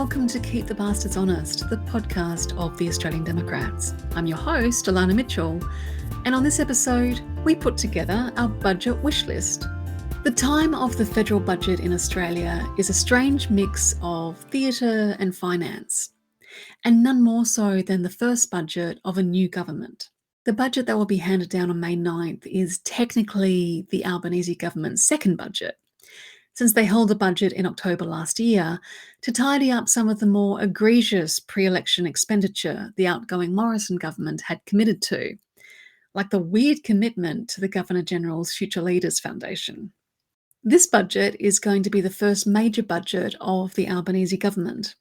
welcome to Keep the Bastards Honest, the podcast of the Australian Democrats. I'm your host, Elana Mitchell, and on this episode, we put together our budget wish list. The time of the federal budget in Australia is a strange mix of theatre and finance, and none more so than the first budget of a new government. The budget that will be handed down on May 9th is technically the Albanese government's second budget, since they held a budget in October last year to tidy up some of the more egregious pre-election expenditure the outgoing Morrison government had committed to, like the weird commitment to the Governor-General's Future Leaders Foundation. This budget is going to be the first major budget of the Albanese government,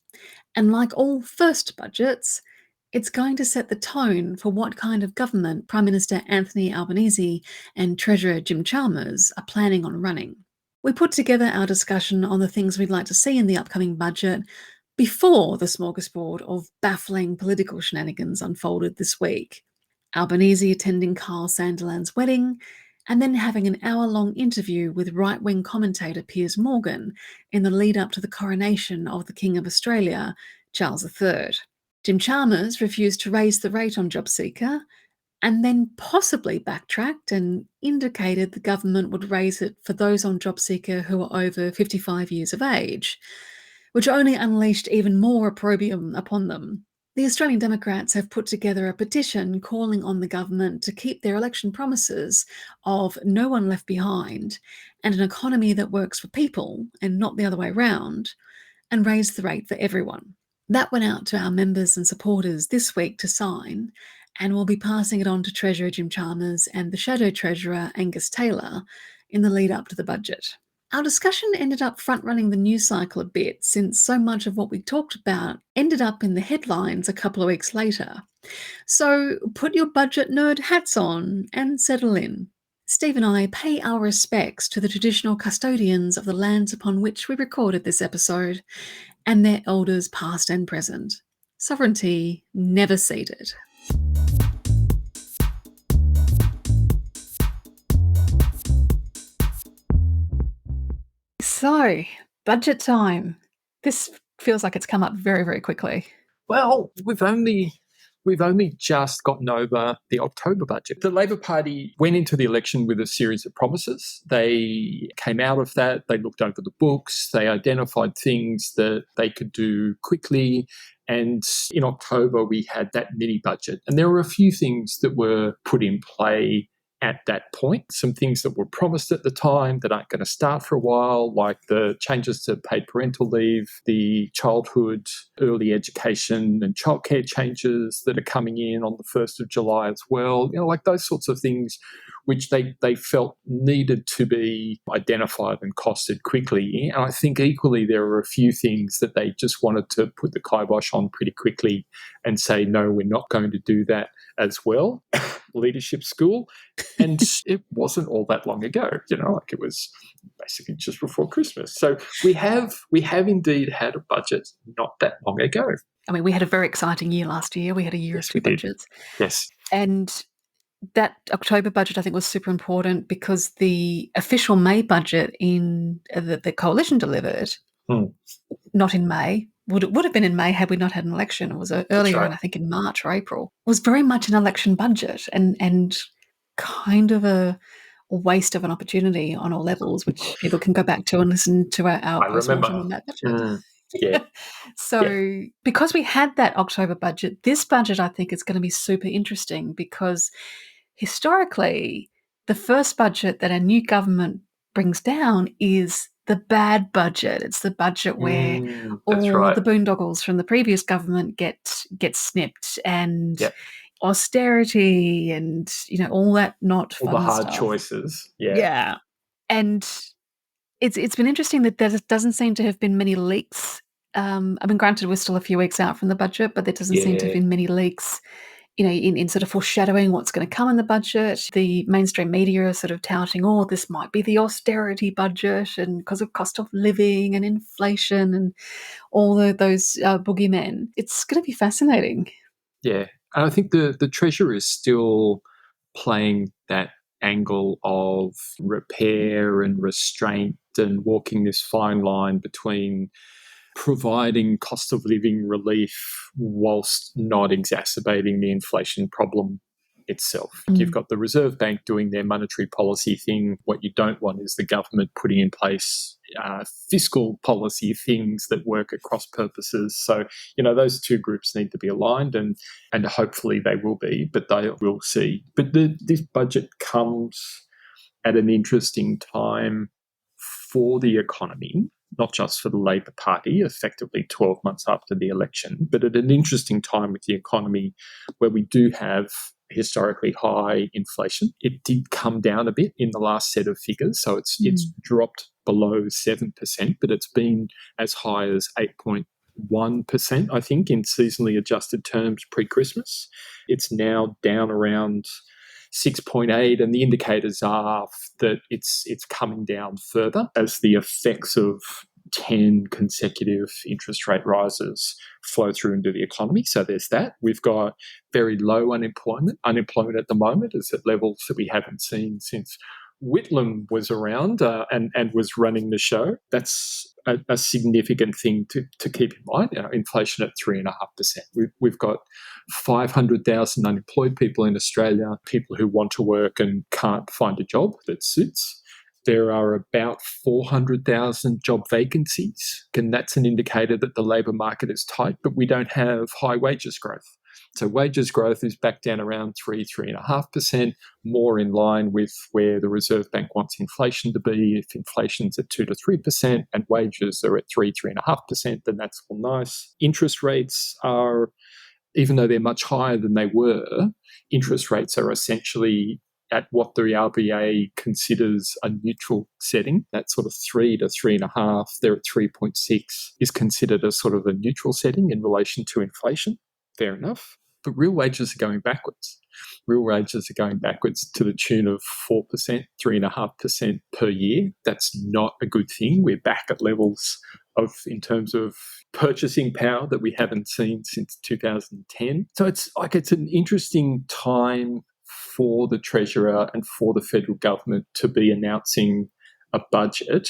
and like all first budgets, it's going to set the tone for what kind of government Prime Minister Anthony Albanese and Treasurer Jim Chalmers are planning on running. We put together our discussion on the things we'd like to see in the upcoming budget before the smorgasbord of baffling political shenanigans unfolded this week. Albanese attending Carl Sandilands' wedding, and then having an hour-long interview with right-wing commentator Piers Morgan in the lead-up to the coronation of the King of Australia, Charles III. Jim Chalmers refused to raise the rate on JobSeeker, and then possibly backtracked and indicated the government would raise it for those on JobSeeker who are over 55 years of age, which only unleashed even more opprobrium upon them. The Australian Democrats have put together a petition calling on the government to keep their election promises of no one left behind and an economy that works for people and not the other way around, and raise the rate for everyone. That went out to our members and supporters this week to sign, and we'll be passing it on to Treasurer Jim Chalmers and the Shadow Treasurer Angus Taylor in the lead up to the budget. Our discussion ended up front-running the news cycle a bit, since so much of what we talked about ended up in the headlines a couple of weeks later. So put your budget nerd hats on and settle in. Steve and I pay our respects to the traditional custodians of the lands upon which we recorded this episode, and their elders past and present. Sovereignty never ceded. So, budget time. This feels like it's come up very, very quickly. Well, we've only just gotten over the October budget. The Labor Party went into the election with a series of promises. They came out of that, they looked over the books, they identified things that they could do quickly, and in October we had that mini budget. And there were a few things that were put in play at that point, some things that were promised at the time that aren't going to start for a while, like the changes to paid parental leave, the childhood, early education and childcare changes that are coming in on the 1st of July as well, like those sorts of things which they felt needed to be identified and costed quickly. And I think equally there were a few things that they just wanted to put the kibosh on pretty quickly and say, no, we're not going to do that as well. Leadership school. And it wasn't all that long ago, like it was basically just before Christmas. So we have indeed had a budget not that long ago. I mean, we had a very exciting year last year. We had a year of two budgets. Yes. And that October budget, I think, was super important because the official May budget the coalition delivered, not in May, would have been in May had we not had an election. It was earlier, right. I think in March or April. It was very much an election budget and kind of a waste of an opportunity on all levels, which people can go back to and listen to our post-mortem on that budget. Yeah. So because we had that October budget, this budget I think is going to be super interesting because historically the first budget that a new government brings down is the bad budget. It's the budget where all the boondoggles from the previous government get snipped and austerity and all that not fun all the hard stuff. Choices. Yeah. And it's been interesting that there doesn't seem to have been many leaks. I mean, granted, we're still a few weeks out from the budget, but there doesn't seem to have been many leaks, in sort of foreshadowing what's going to come in the budget. The mainstream media are sort of touting, this might be the austerity budget, and because of cost of living and inflation and all those boogeymen. It's going to be fascinating. Yeah. And I think the Treasurer is still playing that angle of repair and restraint and walking this fine line between providing cost of living relief whilst not exacerbating the inflation problem itself. You've got the Reserve Bank doing their monetary policy thing. What you don't want is the government putting in place fiscal policy things that work at cross purposes. So, those two groups need to be aligned, and hopefully they will be, but they will see. But this budget comes at an interesting time for the economy, not just for the Labor Party, effectively 12 months after the election, but at an interesting time with the economy where we do have historically high inflation. It did come down a bit in the last set of figures, so it's dropped below 7%, but it's been as high as 8.1%, I think, in seasonally adjusted terms pre-Christmas. It's now down around 6.8, and the indicators are that it's coming down further as the effects of 10 consecutive interest rate rises flow through into the economy. So there's that. We've got very low unemployment. Unemployment at the moment is at levels that we haven't seen since Whitlam was around and was running the show. That's a significant thing to keep in mind. Inflation at 3.5%. We've got 500,000 unemployed people in Australia, people who want to work and can't find a job that suits. There are about 400,000 job vacancies, and that's an indicator that the labour market is tight, but we don't have high wages growth. So wages growth is back down around 3.5%, more in line with where the Reserve Bank wants inflation to be. If inflation's at 2 to 3% and wages are at 3.5%, then that's all nice. Interest rates are, even though they're much higher than they were, interest rates are essentially at what the RBA considers a neutral setting. That sort of 3 to 3.5, they're at 3.6, is considered a sort of a neutral setting in relation to inflation. Fair enough. But real wages are going backwards. Real wages are going backwards to the tune of 4%, 3.5% per year. That's not a good thing. We're back at levels in terms of purchasing power that we haven't seen since 2010. So it's an interesting time for the Treasurer and for the federal government to be announcing a budget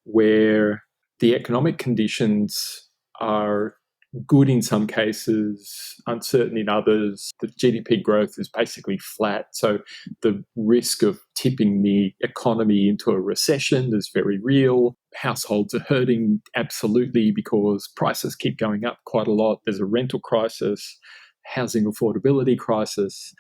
where the economic conditions are good in some cases, uncertain in others. The GDP growth is basically flat. So the risk of tipping the economy into a recession is very real. Households are hurting absolutely because prices keep going up quite a lot. There's a rental crisis, housing affordability crisis.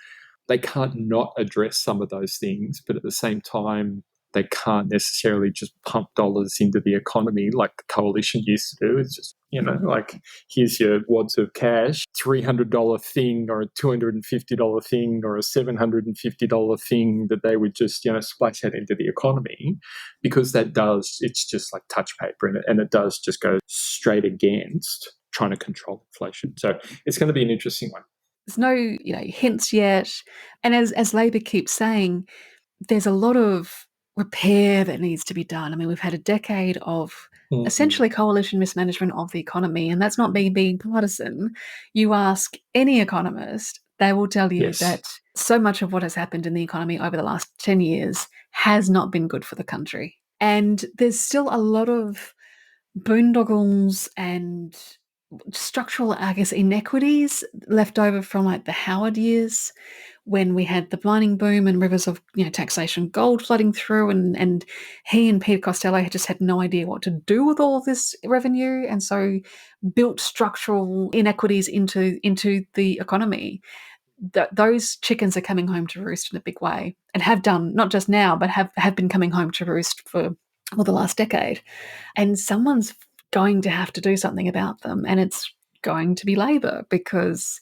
They can't not address some of those things, but at the same time, they can't necessarily just pump dollars into the economy like the coalition used to do. It's just, like, here's your wads of cash, $300 thing or a $250 thing or a $750 thing that they would just, splash out into the economy, because it's just like touch paper, and it does just go straight against trying to control inflation. So it's going to be an interesting one. There's no, hints yet. And as Labor keeps saying, there's a lot of repair that needs to be done. I mean, we've had a decade of essentially coalition mismanagement of the economy, and that's not me being partisan. You ask any economist, they will tell you that so much of what has happened in the economy over the last 10 years has not been good for the country. And there's still a lot of boondoggles and structural, inequities left over from like the Howard years, when we had the blinding boom and rivers of taxation gold flooding through, and he and Peter Costello had just had no idea what to do with all this revenue, and so built structural inequities into the economy. Those chickens are coming home to roost in a big way, and have done, not just now, but have been coming home to roost for the last decade. And someone's going to have to do something about them, and it's going to be Labor, because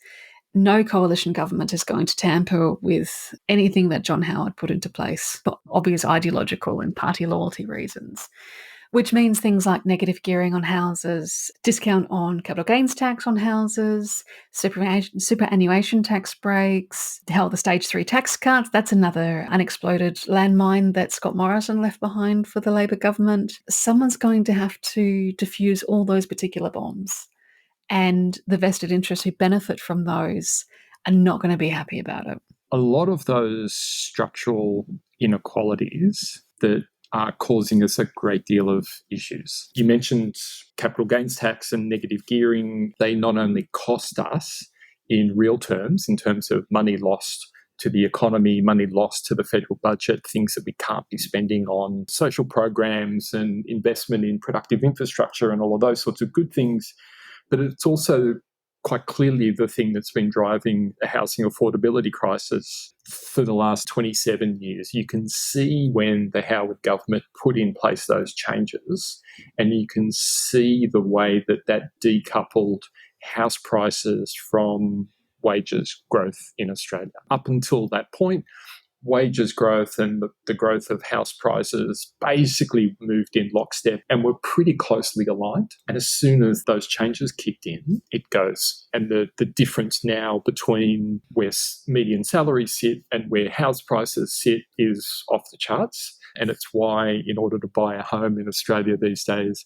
no coalition government is going to tamper with anything that John Howard put into place for obvious ideological and party loyalty reasons, which means things like negative gearing on houses, discount on capital gains tax on houses, superannuation tax breaks, the stage 3 tax cuts. That's another unexploded landmine that Scott Morrison left behind for the Labor government. Someone's going to have to defuse all those particular bombs. And the vested interests who benefit from those are not going to be happy about it. A lot of those structural inequalities that are causing us a great deal of issues. You mentioned capital gains tax and negative gearing. They not only cost us in real terms, in terms of money lost to the economy, money lost to the federal budget, things that we can't be spending on social programs and investment in productive infrastructure and all of those sorts of good things. But it's also quite clearly the thing that's been driving a housing affordability crisis for the last 27 years. You can see when the Howard government put in place those changes, and you can see the way that that decoupled house prices from wages growth in Australia. Up until that point, wages growth and the growth of house prices basically moved in lockstep and were pretty closely aligned. And as soon as those changes kicked in, it goes. And the difference now between where median salaries sit and where house prices sit is off the charts. And it's why, in order to buy a home in Australia these days,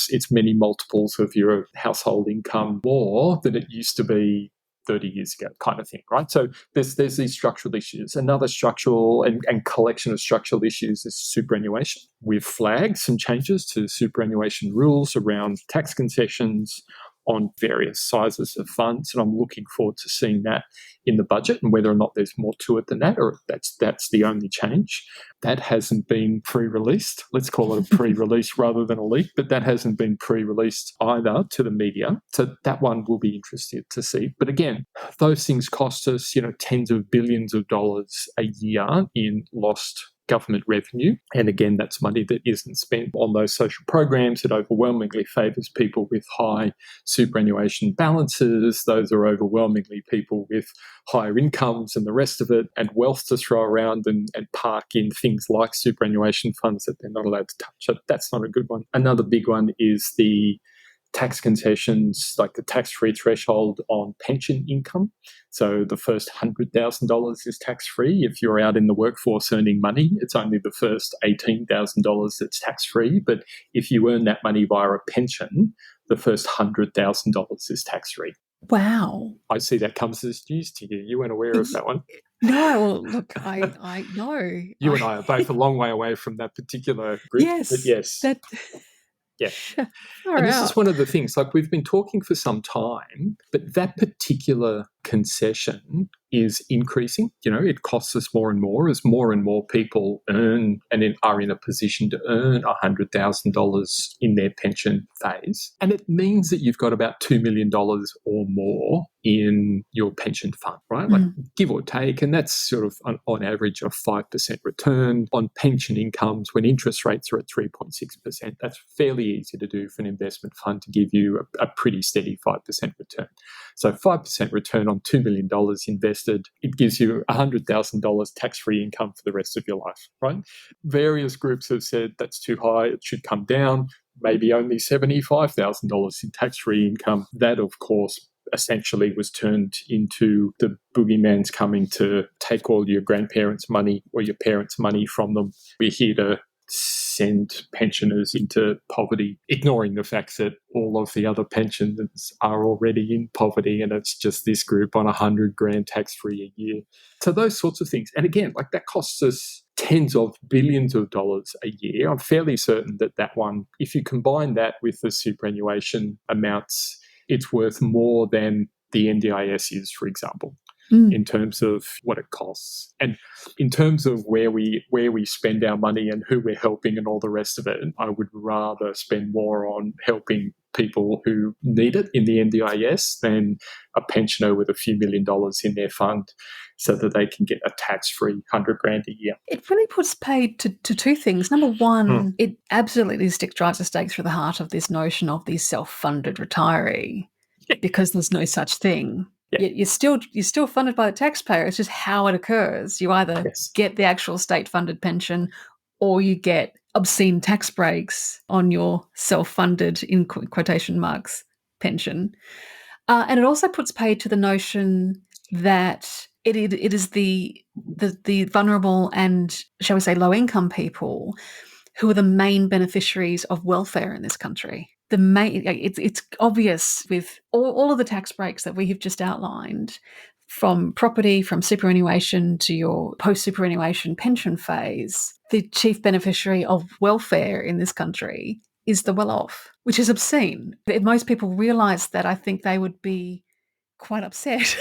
it's many multiples of your household income more than it used to be 30 years ago, kind of thing, right? So there's these structural issues. Another structural and collection of structural issues is superannuation. We've flagged some changes to superannuation rules around tax concessions on various sizes of funds, and I'm looking forward to seeing that in the budget and whether or not there's more to it than that, or that's the only change. That hasn't been pre-released. Let's call it a pre-release rather than a leak, but that hasn't been pre-released either to the media. So that one will be interested to see. But again, those things cost us, tens of billions of dollars a year in lost government revenue. And again, that's money that isn't spent on those social programs. It overwhelmingly favours people with high superannuation balances. Those are overwhelmingly people with higher incomes and the rest of it, and wealth to throw around and park in things like superannuation funds that they're not allowed to touch. So that's not a good one. Another big one is the tax concessions, like the tax-free threshold on pension income. So the first $100,000 is tax-free. If you're out in the workforce earning money, it's only the first $18,000 that's tax-free. But if you earn that money via a pension, the first $100,000 is tax-free. Wow. I see that comes as news to you. You weren't aware of that one. No, well, look, I know. You and I are both a long way away from that particular group. Yes. But yes. That. Yeah. Far And this out. is one of the things, like we've been talking for some time, but that particular concession is increasing. It costs us more and more people earn and are in a position to earn $100,000 in their pension phase. And it means that you've got about $2 million or more in your pension fund, right? Like give or take. And that's sort of on average a 5% return on pension incomes when interest rates are at 3.6%. That's fairly easy to do for an investment fund to give you a pretty steady 5% return. So 5% return on $2 million invested, it gives you $100,000 tax-free income for the rest of your life, right? Various groups have said that's too high, it should come down, maybe only $75,000 in tax-free income. That, of course, essentially was turned into the boogeyman's coming to take all your grandparents' money or your parents' money from them. We're here to send pensioners into poverty, ignoring the fact that all of the other pensioners are already in poverty, and it's just this group on $100,000 tax-free a year. So those sorts of things. And again, like that costs us tens of billions of dollars a year. I'm fairly certain that one, if you combine that with the superannuation amounts, it's worth more than the NDIS is, for example, in terms of what it costs. And in terms of where we spend our money and who we're helping and all the rest of it, I would rather spend more on helping people who need it in the NDIS than a pensioner with a few $1 million in their fund so that they can get a tax-free $100,000 a year. It really puts paid to two things. Number one, it absolutely drives a stake through the heart of this notion of the self-funded retiree, because there's no such thing. Yeah. You're still funded by the taxpayer. It's just how it occurs. You either get the actual state-funded pension, or you get obscene tax breaks on your self-funded, in quotation marks, pension. And it also puts paid to the notion that it is the vulnerable and, shall we say, low-income people who are the main beneficiaries of welfare in this country. It's obvious with all of the tax breaks that we have just outlined. from property, from superannuation to your post-superannuation pension phase, the chief beneficiary of welfare in this country is the well-off, which is obscene. If most people realise that, I think they would be quite upset.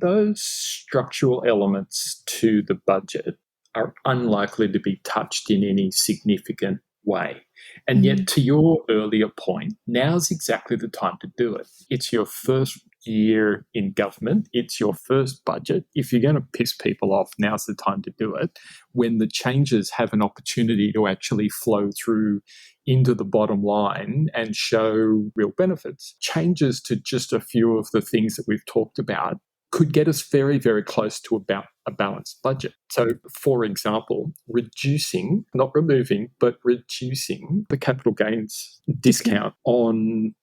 Those structural elements to the budget are unlikely to be touched in any significant way. And yet, to your earlier point, now's exactly the time to do it. It's your first year in government. It's your first budget. If you're going to piss people off, now's the time to do it, when the changes have an opportunity to actually flow through into the bottom line and show real benefits. Changes to just a few of the things that we've talked about could get us very, very close to about a balanced budget. So, for example, reducing, not removing, but reducing the capital gains discount on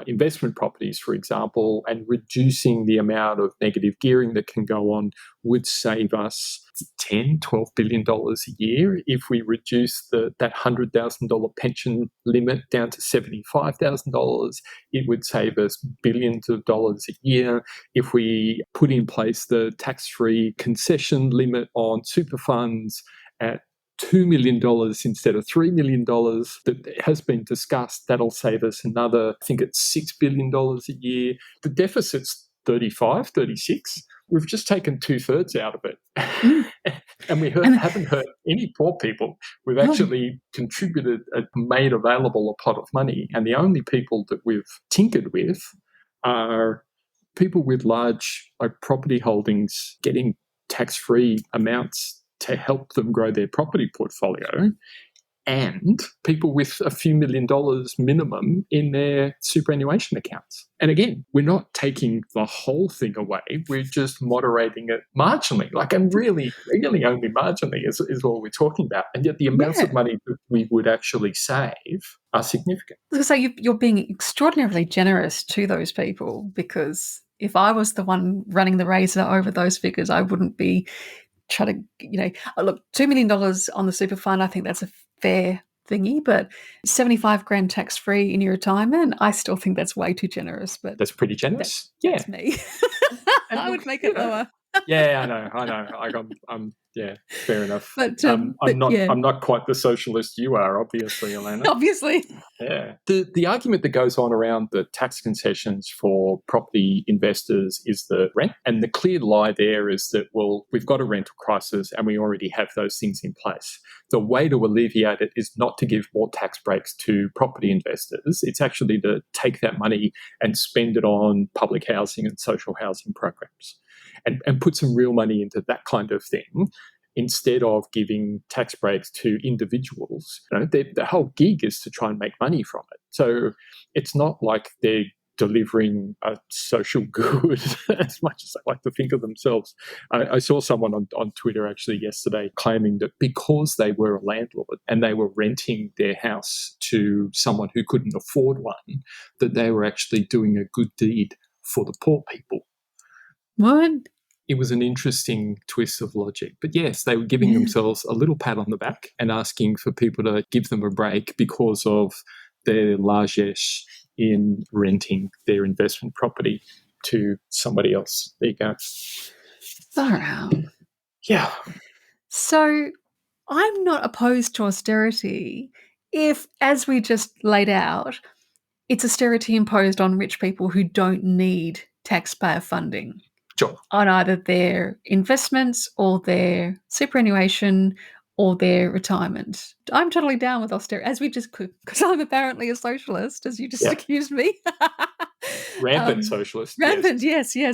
investment properties, for example, and reducing the amount of negative gearing that can go on would save us $10, $12 billion a year. If we reduce that $100,000 pension limit down to $75,000, it would save us billions of dollars a year. If we put in place the tax-free concession limit on super funds at $2 million instead of $3 million that has been discussed, that'll save us another, I think it's $6 billion a year. The deficit's 35, 36. We've just taken 2/3 out of it. And we haven't hurt any poor people. We've actually contributed, made available a pot of money. And the only people that we've tinkered with are people with large property holdings getting tax-free amounts to help them grow their property portfolio, and people with a few $1 million minimum in their superannuation accounts. And again, we're not taking the whole thing away. We're just moderating it marginally, and really, really only marginally is what we're talking about. And yet the amounts of money that we would actually save are significant. So you're being extraordinarily generous to those people, because if I was the one running the razor over those figures, I wouldn't be trying to, look, $2 million on the super fund, I think that's a fair thingy, but 75 grand tax free in your retirement, I still think that's way too generous. But that's pretty generous. That's me. I would make it lower. Yeah, I know. I'm fair enough. But, I'm not quite the socialist you are, obviously, Elana. Obviously. Yeah. The argument that goes on around the tax concessions for property investors is the rent. And the clear lie there is that, well, we've got a rental crisis and we already have those things in place. The way to alleviate it is not to give more tax breaks to property investors. It's actually to take that money and spend it on public housing and social housing programs and put some real money into that kind of thing, instead of giving tax breaks to individuals. The whole gig is to try and make money from it. So it's not like they're delivering a social good as much as they like to think of themselves. I saw someone on Twitter actually yesterday claiming that because they were a landlord and they were renting their house to someone who couldn't afford one, that they were actually doing a good deed for the poor people. What? It was an interesting twist of logic. But yes, they were giving themselves a little pat on the back and asking for people to give them a break because of their largesse in renting their investment property to somebody else. There you go. Far out. Yeah. So I'm not opposed to austerity if, as we just laid out, it's austerity imposed on rich people who don't need taxpayer funding. Sure. On either their investments or their superannuation or their retirement. I'm totally down with austerity, as we just could, because I'm apparently a socialist, as you just accused me. Rampant socialist. Rampant, yes. Yeah,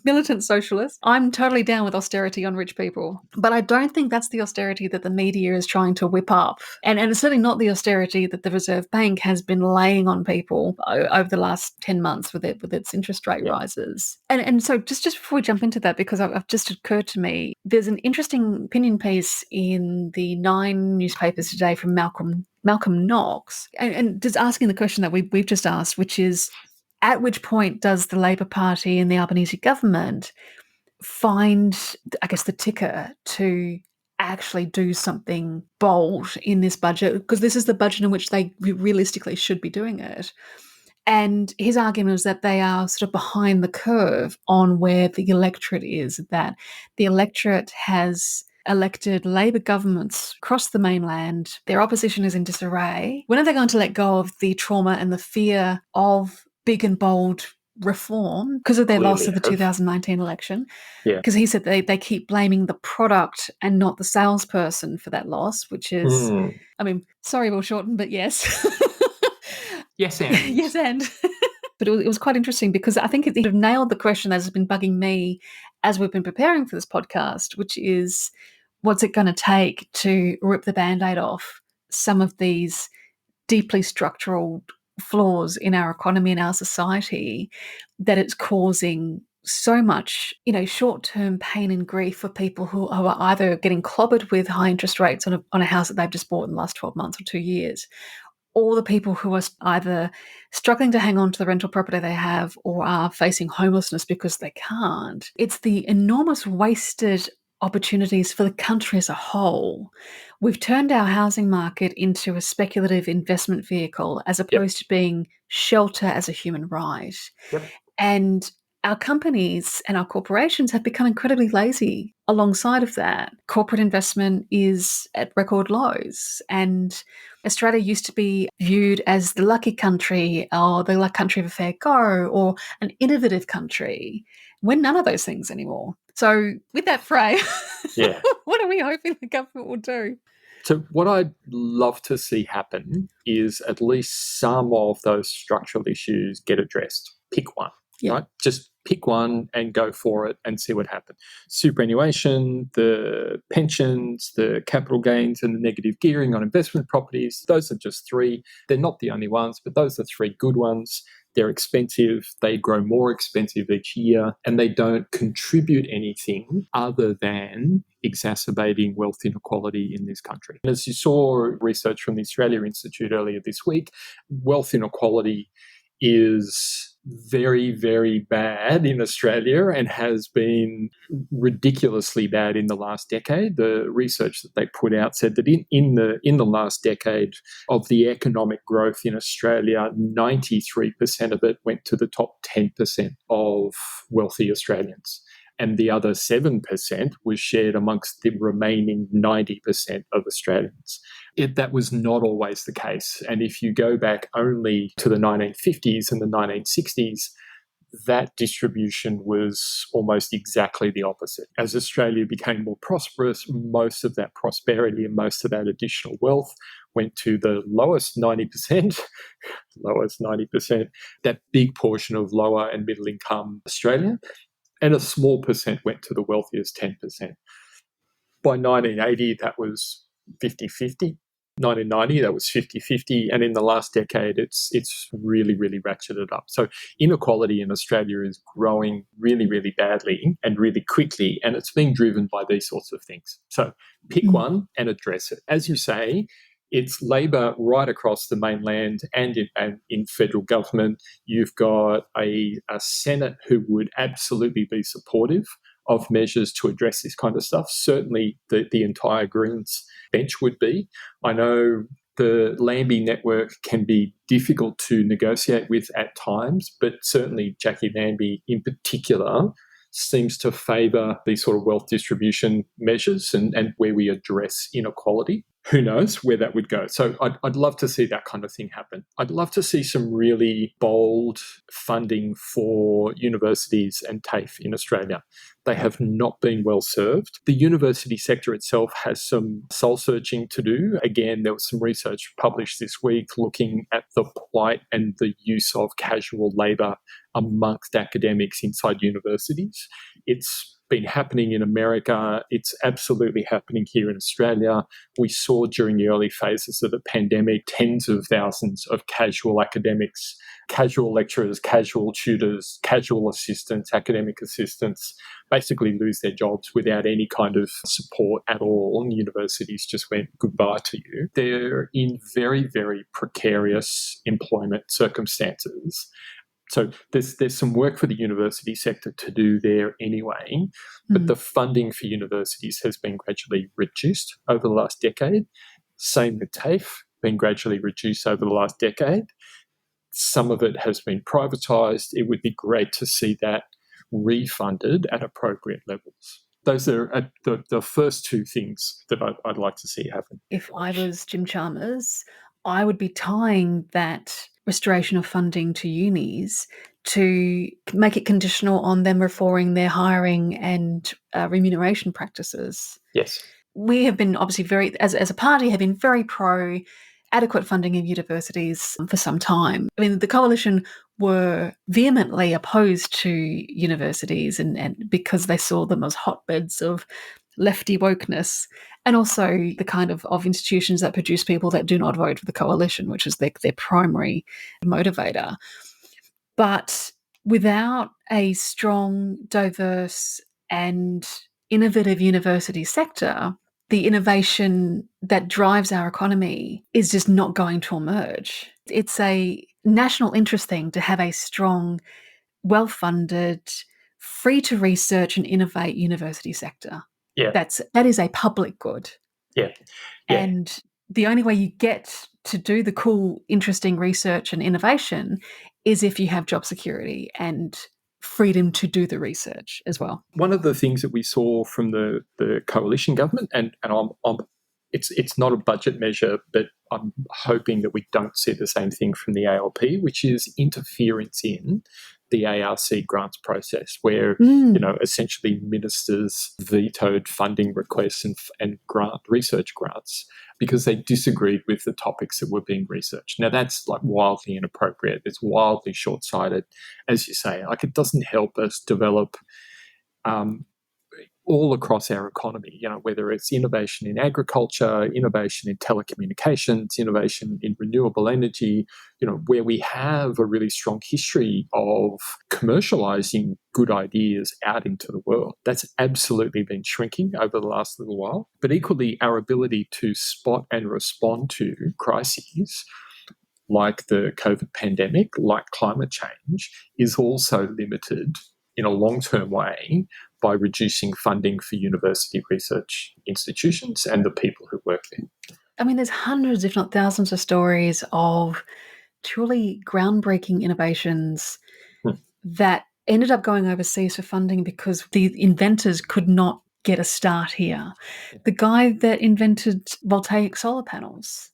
militant socialist. I'm totally down with austerity on rich people, but I don't think that's the austerity that the media is trying to whip up, and it's certainly not the austerity that the Reserve Bank has been laying on people over the last 10 months with its interest rate rises. And so just before we jump into that, because I've just occurred to me, there's an interesting opinion piece in the 9 newspapers today from Malcolm Knox, and just asking the question that we've just asked, which is, at which point does the Labor Party and the Albanese government find, I guess, the ticker to actually do something bold in this budget? Because this is the budget in which they realistically should be doing it. And his argument was that they are sort of behind the curve on where the electorate is, that the electorate has elected Labor governments across the mainland. Their opposition is in disarray. When are they going to let go of the trauma and the fear of big and bold reform because of their loss of the 2019 election? Yeah. Because he said they keep blaming the product and not the salesperson for that loss, which is, I mean, sorry, Will Shorten, but yes. Yes, and. Yes, and. But it was quite interesting because I think it sort of nailed the question that has been bugging me as we've been preparing for this podcast, which is what's it going to take to rip the Band-Aid off some of these deeply structural flaws in our economy and our society that it's causing so much, short-term pain and grief for people who are either getting clobbered with high interest rates on a house that they've just bought in the last 12 months or 2 years, or the people who are either struggling to hang on to the rental property they have or are facing homelessness because they can't. It's the enormous wasted opportunities for the country as a whole. We've turned our housing market into a speculative investment vehicle as opposed to being shelter as a human right. Yep. And our companies and our corporations have become incredibly lazy alongside of that. Corporate investment is at record lows, and Australia used to be viewed as the lucky country or the country of a fair go or an innovative country. We're none of those things anymore. So with that frame, what are we hoping the government will do? So what I'd love to see happen is at least some of those structural issues get addressed. Pick one, right? Just pick one and go for it and see what happens. Superannuation, the pensions, the capital gains and the negative gearing on investment properties, those are just three. They're not the only ones, but those are three good ones. They're expensive, they grow more expensive each year, and they don't contribute anything other than exacerbating wealth inequality in this country. And as you saw research from the Australia Institute earlier this week, wealth inequality is very, very bad in Australia and has been ridiculously bad in the last decade. The research that they put out said that in the last decade of the economic growth in Australia, 93% of it went to the top 10% of wealthy Australians. And the other 7% was shared amongst the remaining 90% of Australians. That was not always the case. And if you go back only to the 1950s and the 1960s, that distribution was almost exactly the opposite. As Australia became more prosperous, most of that prosperity and most of that additional wealth went to the lowest 90%, that big portion of lower and middle income Australia, and a small percent went to the wealthiest 10%. By 1980, that was 50-50. 1990, that was 50-50. And in the last decade, it's really, really ratcheted up. So inequality in Australia is growing really, really badly and really quickly. And it's being driven by these sorts of things. So pick one and address it. As you say, it's Labor right across the mainland and in federal government. You've got a Senate who would absolutely be supportive of measures to address this kind of stuff. Certainly the entire Greens bench would be. I know the Lambie network can be difficult to negotiate with at times, but certainly Jackie Lambie in particular seems to favour these sort of wealth distribution measures and where we address inequality. Who knows where that would go? So I'd love to see that kind of thing happen. I'd love to see some really bold funding for universities and TAFE in Australia. They have not been well served. The university sector itself has some soul searching to do. Again, there was some research published this week looking at the plight and the use of casual labour amongst academics inside universities. It's been happening in America. It's absolutely happening here in Australia. We saw during the early phases of the pandemic tens of thousands of casual academics, casual lecturers, casual tutors, casual assistants, academic assistants basically lose their jobs without any kind of support at all. And universities just went goodbye to you. They're in very, very precarious employment circumstances. So there's some work for the university sector to do there anyway, but the funding for universities has been gradually reduced over the last decade. Same with TAFE, been gradually reduced over the last decade. Some of it has been privatised. It would be great to see that refunded at appropriate levels. Those are the first two things that I'd like to see happen. If I was Jim Chalmers, I would be tying that restoration of funding to unis to make it conditional on them reforming their hiring and remuneration practices. Yes. We have been obviously as a party, have been very pro adequate funding of universities for some time. I mean, the coalition were vehemently opposed to universities and because they saw them as hotbeds of lefty wokeness, and also the kind of institutions that produce people that do not vote for the coalition, which is their primary motivator. But without a strong, diverse and innovative university sector, the innovation that drives our economy is just not going to emerge. It's a national interest thing to have a strong, well-funded, free to research and innovate university sector. Yeah. That is a public good. Yeah. And the only way you get to do the cool, interesting research and innovation is if you have job security and freedom to do the research as well. One of the things that we saw from the coalition government, and it's not a budget measure, but I'm hoping that we don't see the same thing from the ALP, which is interference in the ARC grants process, where essentially ministers vetoed funding requests and research grants because they disagreed with the topics that were being researched. Now that's like wildly inappropriate. It's wildly short-sighted, as you say. Like, it doesn't help us develop all across our economy, whether it's innovation in agriculture, innovation in telecommunications, innovation in renewable energy, where we have a really strong history of commercializing good ideas out into the world. That's absolutely been shrinking over the last little while. But equally, our ability to spot and respond to crises like the COVID pandemic, like climate change, is also limited in a long-term way by reducing funding for university research institutions and the people who work there. I mean, there's hundreds, if not thousands, of stories of truly groundbreaking innovations that ended up going overseas for funding because the inventors could not get a start here. The guy that invented voltaic solar panels,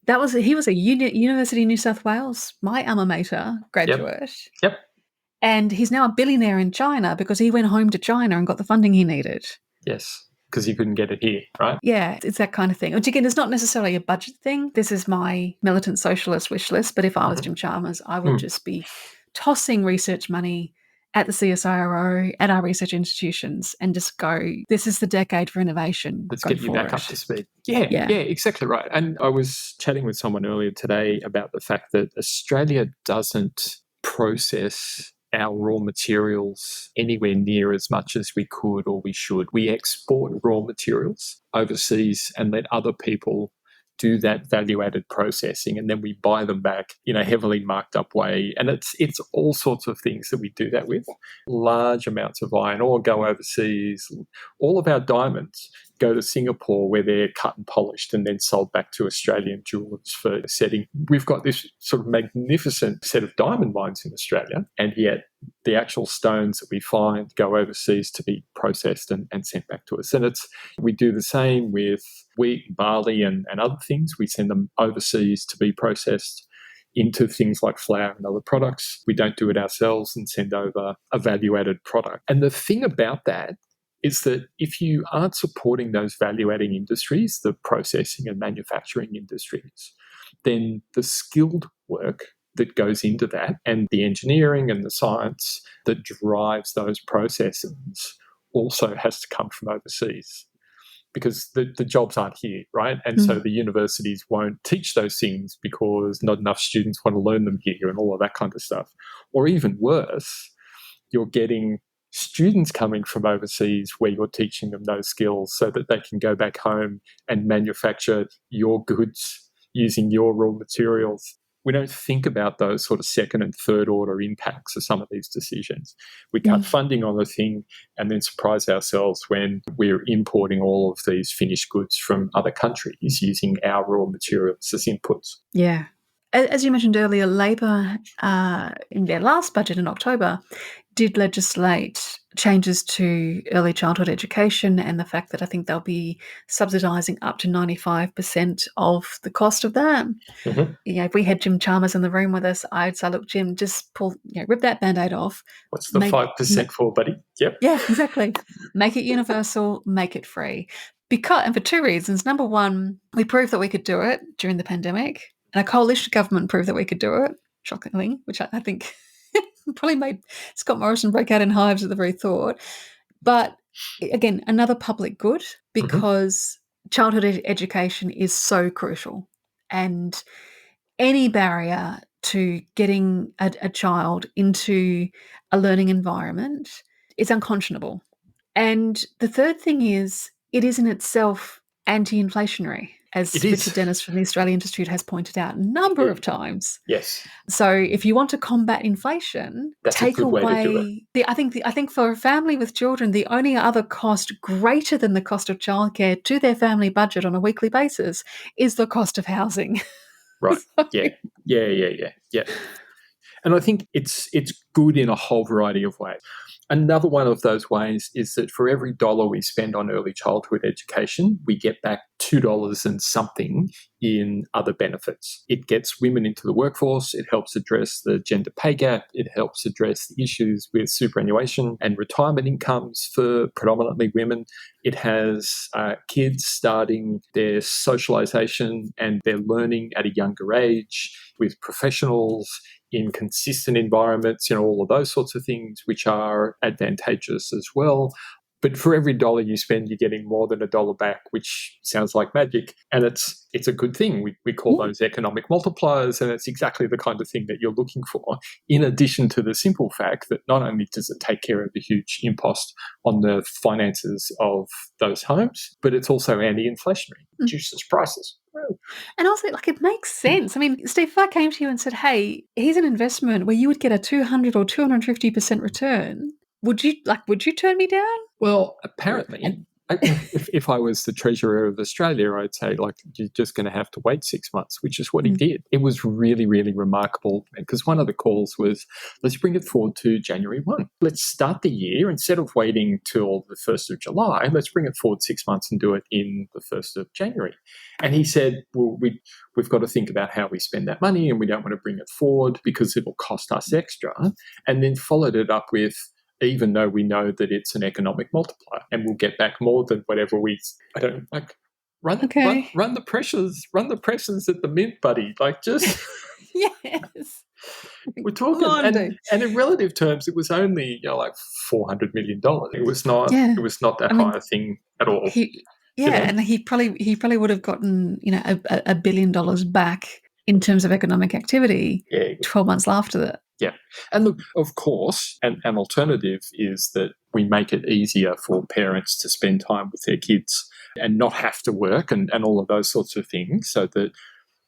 he was a University of New South Wales, my alma mater graduate. Yep. And he's now a billionaire in China because he went home to China and got the funding he needed. Yes, because he couldn't get it here, right? Yeah, it's that kind of thing. Which again, it's not necessarily a budget thing. This is my militant socialist wish list. But if I was Jim Chalmers, I would just be tossing research money at the CSIRO, at our research institutions, and just go, this is the decade for innovation. Let's get you back up to speed. Yeah, exactly right. And I was chatting with someone earlier today about the fact that Australia doesn't process our raw materials anywhere near as much as we could or we should. We export raw materials overseas and let other people do that value-added processing, and then we buy them back in a heavily marked up way. And it's all sorts of things that we do that with. Large amounts of iron ore go overseas. All of our diamonds go to Singapore, where they're cut and polished and then sold back to Australian jewellers for setting. We've got this sort of magnificent set of diamond mines in Australia, and yet the actual stones that we find go overseas to be processed and sent back to us. And we do the same with wheat, barley, and other things. We send them overseas to be processed into things like flour and other products. We don't do it ourselves and send over a value-added product. And the thing about that is that if you aren't supporting those value-adding industries, the processing and manufacturing industries, then the skilled work that goes into that and the engineering and the science that drives those processes also has to come from overseas, because the jobs aren't here, right? And so the universities won't teach those things because not enough students want to learn them here and all of that kind of stuff. Or even worse, you're getting students coming from overseas where you're teaching them those skills so that they can go back home and manufacture your goods using your raw materials. We don't think about those sort of second and third order impacts of some of these decisions. We cut funding on the thing and then surprise ourselves when we're importing all of these finished goods from other countries using our raw materials as inputs. Yeah. As you mentioned earlier, Labor, in their last budget in October, did legislate changes to early childhood education and the fact that I think they'll be subsidising up to 95% of the cost of that. Mm-hmm. If we had Jim Chalmers in the room with us, I'd say, look, Jim, just rip that Band-Aid off. What's the 5% for, buddy? Yep. Yeah, exactly. Make it universal, make it free. And for two reasons. Number one, we proved that we could do it during the pandemic, and a coalition government proved that we could do it, shockingly, which I think probably made Scott Morrison break out in hives at the very thought. But again, another public good, Mm-hmm. because childhood education is so crucial. And any barrier to getting a child into a learning environment is unconscionable. And the third thing is, it is in itself anti-inflationary, as It is. Richard Dennis from the Australian Institute has pointed out a number of times. Yes. So if you want to combat inflation, That's a take good way to do away I think for a family with children, the only other cost greater than the cost of childcare to their family budget on a weekly basis is the cost of housing. Right. Yeah. And I think it's good in a whole variety of ways. Another one of those ways is that for every dollar we spend on early childhood education, we get back $2 and something in other benefits. It gets women into the workforce. It helps address the gender pay gap. It helps address the issues with superannuation and retirement incomes for predominantly women. It has kids starting their socialisation and their learning at a younger age with professionals in consistent environments, all of those sorts of things, which are advantageous as well. But for every dollar you spend, you're getting more than $1 back, which sounds like magic. And it's a good thing. We call those economic multipliers, and it's exactly the kind of thing that you're looking for, in addition to the simple fact that not only does it take care of the huge impost on the finances of those homes, but it's also anti-inflationary, reduces prices. And also, it makes sense. I mean, Steve, if I came to you and said, hey, here's an investment where you would get a 200 or 250% return, would you turn me down? Well, apparently, if I was the Treasurer of Australia, I'd say, you're just going to have to wait 6 months, which is what he did. It was really, really remarkable, because one of the calls was, let's bring it forward to January 1. Let's start the year. Instead of waiting till the 1st of July, let's bring it forward 6 months and do it in the 1st of January. And he said, well, we've got to think about how we spend that money, and we don't want to bring it forward because it'll cost us extra. And then followed it up with, even though we know that it's an economic multiplier and we'll get back more than whatever run the pressures at the mint, buddy. Just yes. we're talking, and in relative terms, it was only $400 million. It was not that high a thing at all. And he probably would have gotten $1 billion back in terms of economic activity 12 months after that. Yeah. And look, of course, an alternative is that we make it easier for parents to spend time with their kids and not have to work and all of those sorts of things, so that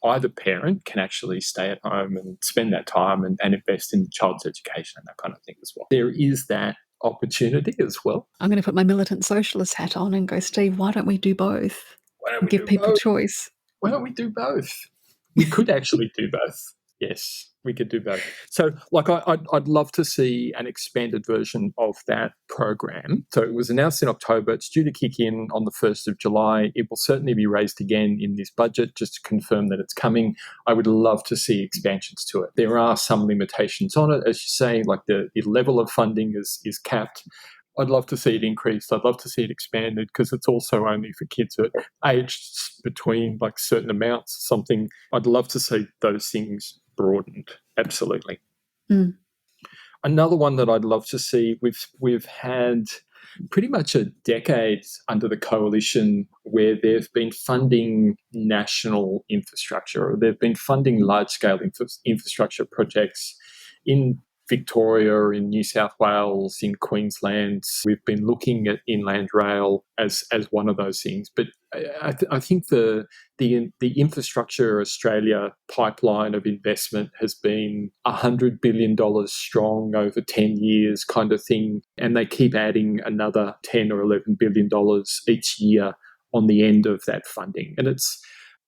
either parent can actually stay at home and spend that time and invest in the child's education and that kind of thing as well. There is that opportunity as well. I'm going to put my militant socialist hat on and go, Steve, why don't we do both? Why don't we give people choice? Why don't we do both? We could actually do both. Yes, we could do both. So, I'd love to see an expanded version of that program. So it was announced in October. It's due to kick in on the 1st of July. It will certainly be raised again in this budget, just to confirm that it's coming. I would love to see expansions to it. There are some limitations on it, as you say, the level of funding is capped. I'd love to see it increased. I'd love to see it expanded, because it's also only for kids that are aged between certain amounts or something. I'd love to see those things broadened. Absolutely. Another one that I'd love to see, we've had pretty much a decade under the coalition where they've been funding national infrastructure, or they've been funding large-scale infrastructure projects in Victoria, in New South Wales, in Queensland. We've been looking at Inland Rail as one of those things. But I think the Infrastructure Australia pipeline of investment has been $100 billion strong over 10 years kind of thing. And they keep adding another $10 or $11 billion each year on the end of that funding. And it's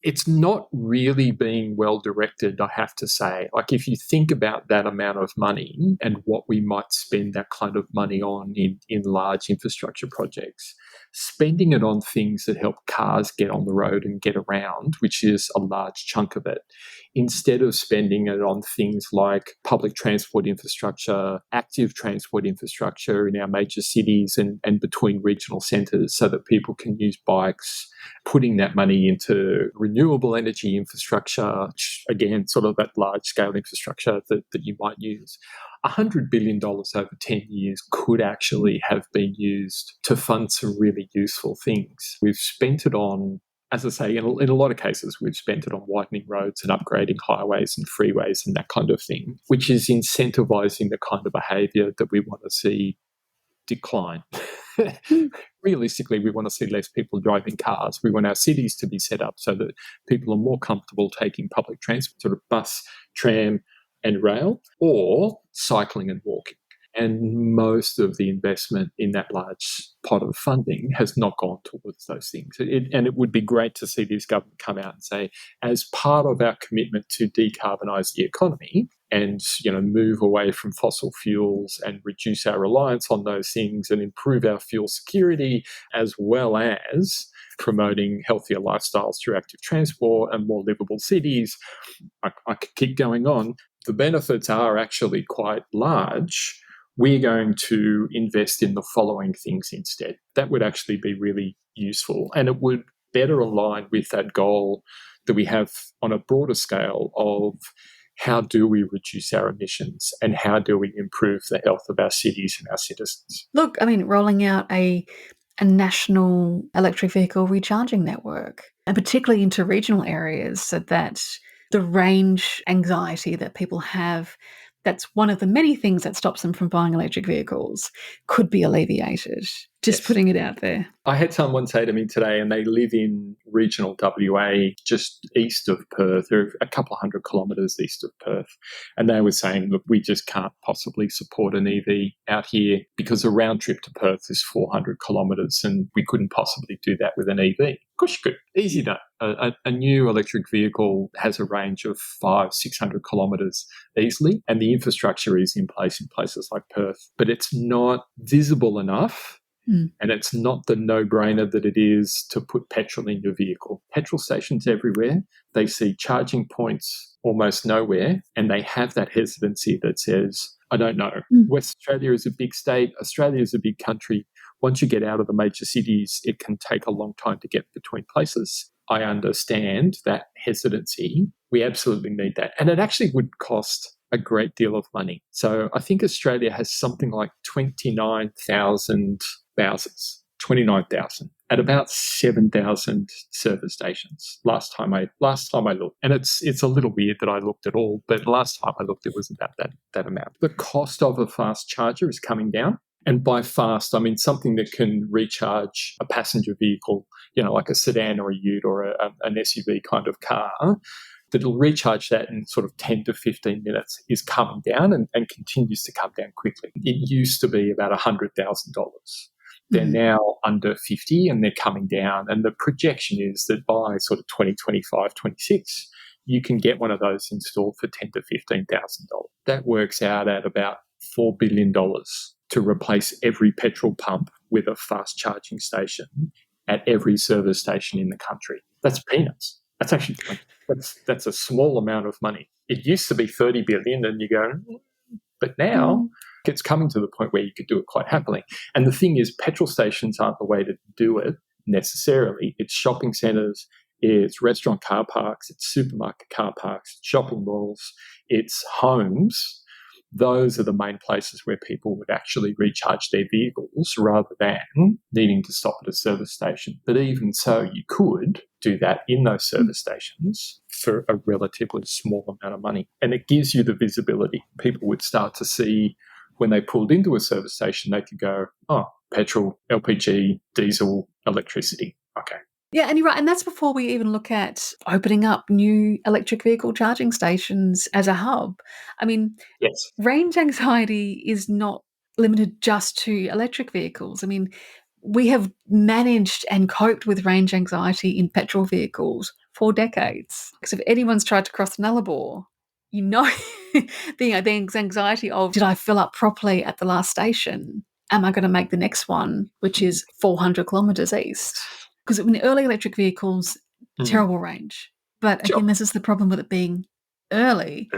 It's not really being well directed, I have to say. Like, if you think about that amount of money and what we might spend that kind of money on in large infrastructure projects, spending it on things that help cars get on the road and get around, which is a large chunk of it, instead of spending it on things like public transport infrastructure, active transport infrastructure in our major cities and between regional centres so that people can use bikes, putting that money into renewable energy infrastructure, again, sort of that large scale infrastructure that you might use. $100 billion over 10 years could actually have been used to fund some really useful things. We've spent it on, as I say, in a lot of cases, we've spent it on widening roads and upgrading highways and freeways and that kind of thing, which is incentivizing the kind of behaviour that we want to see decline. Realistically, we want to see less people driving cars. We want our cities to be set up so that people are more comfortable taking public transport, sort of bus, tram, and rail, or cycling and walking. And most of the investment in that large pot of funding has not gone towards those things. And it would be great to see this government come out and say, as part of our commitment to decarbonise the economy and move away from fossil fuels and reduce our reliance on those things and improve our fuel security, as well as promoting healthier lifestyles through active transport and more livable cities. I could keep going on. The benefits are actually quite large. We're going to invest in the following things instead. That would actually be really useful, and it would better align with that goal that we have on a broader scale of how do we reduce our emissions and how do we improve the health of our cities and our citizens. Look, I mean, rolling out a national electric vehicle recharging network, and particularly into regional areas, so that the range anxiety that people have, that's one of the many things that stops them from buying electric vehicles, could be alleviated. Just putting it out there. I had someone say to me today, and they live in regional WA, just east of Perth. They're a couple of 100 kilometres east of Perth. And they were saying, look, we just can't possibly support an EV out here because a round trip to Perth is 400 kilometres and we couldn't possibly do that with an EV. Of course you could. Easy done. A new electric vehicle has a range of 500-600 kilometres easily, and the infrastructure is in place in places like Perth. But it's not visible enough. And it's not the no-brainer that it is to put petrol in your vehicle. Petrol stations everywhere. They see charging points almost nowhere, and they have that hesitancy that says, I don't know. West Australia is a big state. Australia is a big country. Once you get out of the major cities, it can take a long time to get between places. I understand that hesitancy. We absolutely need that. And it actually would cost a great deal of money. So I think Australia has something like 29,000 thousands, 29,000 at about 7,000 service stations. Last time I looked, and it's a little weird that I looked at all, but last time I looked, it was about that amount. The cost of a fast charger is coming down, and by fast, I mean something that can recharge a passenger vehicle, like a sedan or a ute or an SUV kind of car. That'll recharge that in sort of 10 to 15 minutes is coming down and continues to come down quickly. It used to be about $100,000. They're now under 50 and they're coming down. And the projection is that by sort of 2025, 26, you can get one of those installed for $10,000 to $15,000. That works out at about $4 billion to replace every petrol pump with a fast charging station at every service station in the country. That's peanuts. That's actually that's a small amount of money. It used to be 30 billion, and you go, but now it's coming to the point where you could do it quite happily. And the thing is, petrol stations aren't the way to do it necessarily. It's shopping centres, it's restaurant car parks, it's supermarket car parks, it's shopping malls, it's homes. Those are the main places where people would actually recharge their vehicles rather than needing to stop at a service station. But even so, you could do that in those service stations for a relatively small amount of money. And it gives you the visibility. People would start to see when they pulled into a service station, they could go, oh, petrol, LPG, diesel, electricity. Okay. Yeah, and you're right. And that's before we even look at opening up new electric vehicle charging stations as a hub. I mean, yes, range anxiety is not limited just to electric vehicles. I mean, We have managed and coped with range anxiety in petrol vehicles for decades. Because if anyone's tried to cross the Nullarbor, you know the anxiety of, did I fill up properly at the last station? Am I going to make the next one, which is 400 kilometres east? Because in early electric vehicles, terrible range. But Sure. again, this is the problem with it being early.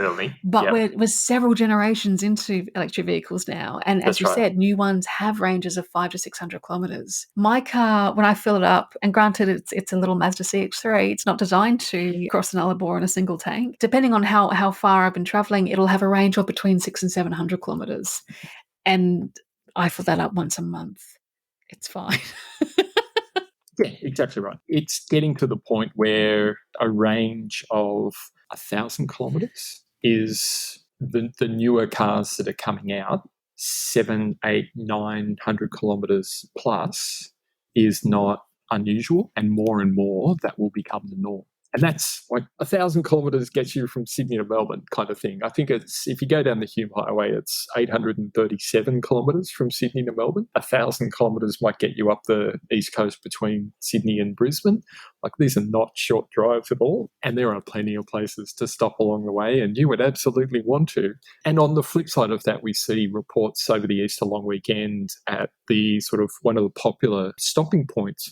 But we're several generations into electric vehicles now. And as you said, new ones have ranges of 500 to 600 kilometres. My car, when I fill it up, and granted it's a little Mazda CX-3, it's not designed to cross the Nullarbor in a single tank. Depending on how far I've been travelling, it'll have a range of between 600 and 700 kilometres. And I fill that up once a month. It's fine. Yeah, exactly right. It's getting to the point where a range of 1,000 kilometres is the newer cars that are coming out, 700, 800, 900 kilometres plus is not unusual, and more that will become the norm. And that's like 1,000 kilometres gets you from Sydney to Melbourne kind of thing. I think it's, if you go down the Hume Highway, it's 837 kilometres from Sydney to Melbourne. 1,000 kilometres might get you up the east coast between Sydney and Brisbane. Like, these are not short drives at all. And there are plenty of places to stop along the way, and you would absolutely want to. And on the flip side of that, we see reports over the Easter long weekend at the sort of one of the popular stopping points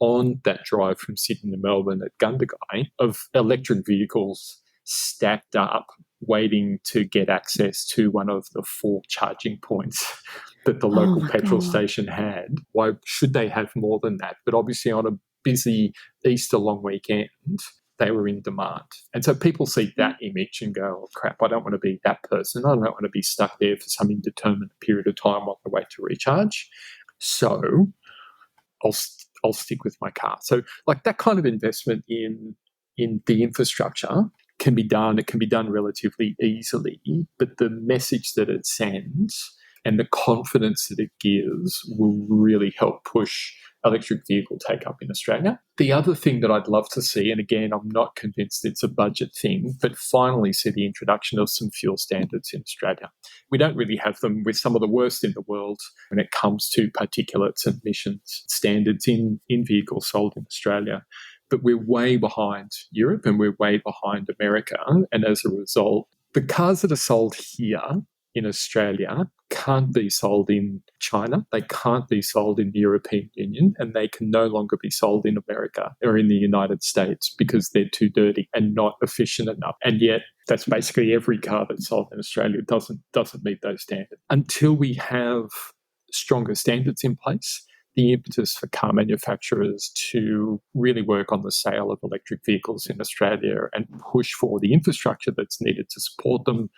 on that drive from Sydney to Melbourne at Gundagai of electric vehicles stacked up waiting to get access to one of the 4 charging points that the local petrol station had. Why should they have more than that? But obviously on a busy Easter long weekend, they were in demand. And so people see that image and go, oh crap, I don't want to be that person. I don't want to be stuck there for some indeterminate period of time on the way to recharge. So I'll stick with my car. So like that kind of investment in the infrastructure can be done. It can be done relatively easily, but the message that it sends and the confidence that it gives will really help push electric vehicle take up in Australia. The other thing that I'd love to see, and again, I'm not convinced it's a budget thing, but finally see the introduction of some fuel standards in Australia. We don't really have them. We're some of the worst in the world when it comes to particulates and emissions standards in vehicles sold in Australia. But we're way behind Europe and we're way behind America. And as a result, the cars that are sold here in Australia can't be sold in China, they can't be sold in the European Union, and they can no longer be sold in America or in the United States because they're too dirty and not efficient enough. And yet that's basically every car that's sold in Australia doesn't meet those standards. Until we have stronger standards in place, the impetus for car manufacturers to really work on the sale of electric vehicles in Australia and push for the infrastructure that's needed to support them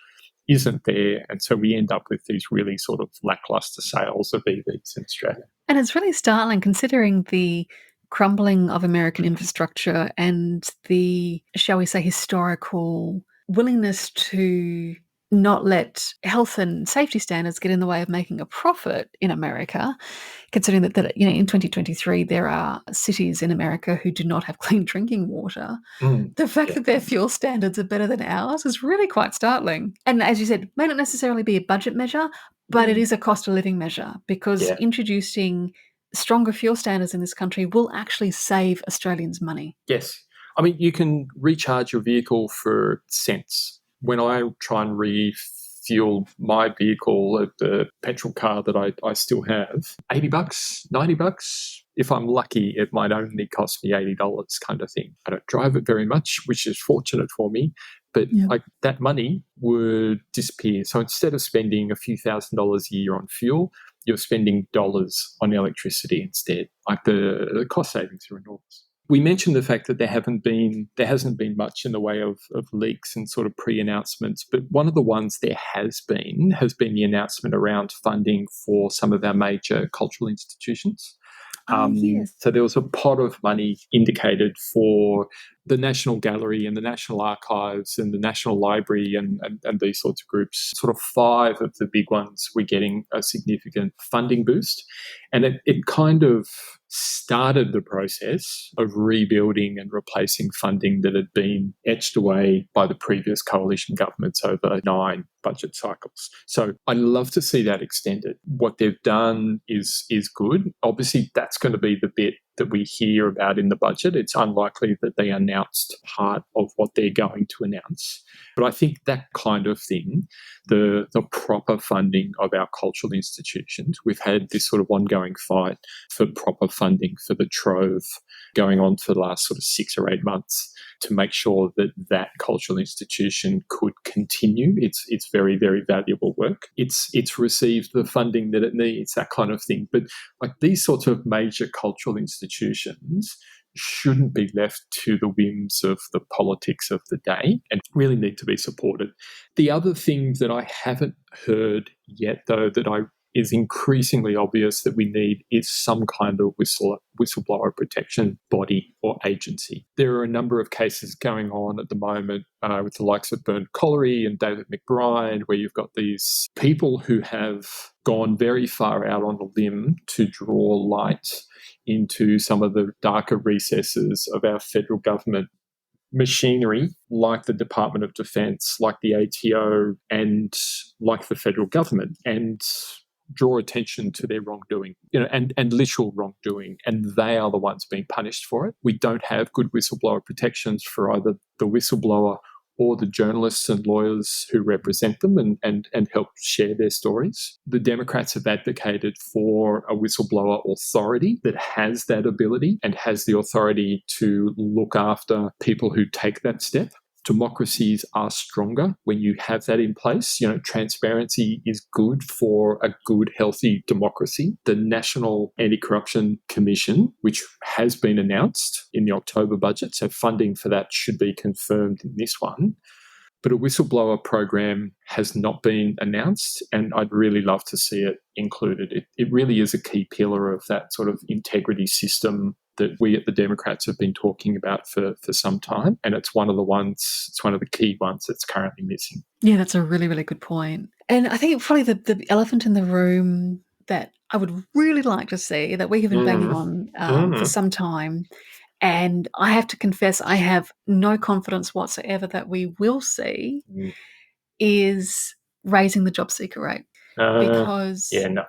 isn't there. And so we end up with these really sort of lackluster sales of EVs in Australia. And it's really startling considering the crumbling of American infrastructure and the, shall we say, historical willingness to not let health and safety standards get in the way of making a profit in America, considering that in 2023 there are cities in America who do not have clean drinking water. The fact that their fuel standards are better than ours is really quite startling. And as you said, may not necessarily be a budget measure, but it is a cost of living measure because introducing stronger fuel standards in this country will actually save Australians money. Yes. I mean, you can recharge your vehicle for cents. When I try and refuel my vehicle at the petrol car that I still have, $80, $90. If I'm lucky, it might only cost me $80 kind of thing. I don't drive it very much, which is fortunate for me, but like that money would disappear. So instead of spending a few $1,000s a year on fuel, you're spending dollars on electricity instead. Like the cost savings are enormous. We mentioned the fact that there hasn't been much in the way of leaks and sort of pre-announcements, but one of the ones there has been the announcement around funding for some of our major cultural institutions. Yes. So there was a pot of money indicated for the National Gallery and the National Archives and the National Library and these sorts of groups. Sort of 5 of the big ones were getting a significant funding boost. And it kind of started the process of rebuilding and replacing funding that had been etched away by the previous coalition governments over 9 budget cycles. So I'd love to see that extended. What they've done is good. Obviously, that's going to be the bit that we hear about in the budget. It's unlikely that they announced part of what they're going to announce. But I think that kind of thing, the proper funding of our cultural institutions, we've had this sort of ongoing fight for proper funding for the Trove going on for the last sort of 6 or 8 months to make sure that that cultural institution could continue its very, very valuable work. It's received the funding that it needs, that kind of thing. But like these sorts of major cultural institutions shouldn't be left to the whims of the politics of the day and really need to be supported. The other thing that I haven't heard yet, though, that is increasingly obvious that we need is some kind of whistleblower protection body or agency. There are a number of cases going on at the moment with the likes of Bernard Collery and David McBride, where you've got these people who have gone very far out on a limb to draw light into some of the darker recesses of our federal government machinery, like the Department of Defence, like the ATO, and like the federal government, and draw attention to their wrongdoing, and literal wrongdoing, and they are the ones being punished for it. We don't have good whistleblower protections for either the whistleblower or the journalists and lawyers who represent them and help share their stories. The Democrats have advocated for a whistleblower authority that has that ability and has the authority to look after people who take that step. Democracies are stronger when you have that in place. Transparency is good for a good, healthy democracy. The National Anti-Corruption Commission, which has been announced in the October budget, so funding for that should be confirmed in this one. But a whistleblower program has not been announced, and I'd really love to see it included. It really is a key pillar of that sort of integrity system that we at the Democrats have been talking about for some time. And it's one of the key ones that's currently missing. Yeah, that's a really, really good point. And I think probably the elephant in the room that I would really like to see, that we have been banging on for some time, and I have to confess I have no confidence whatsoever that we will see, is raising the job seeker rate. Because no.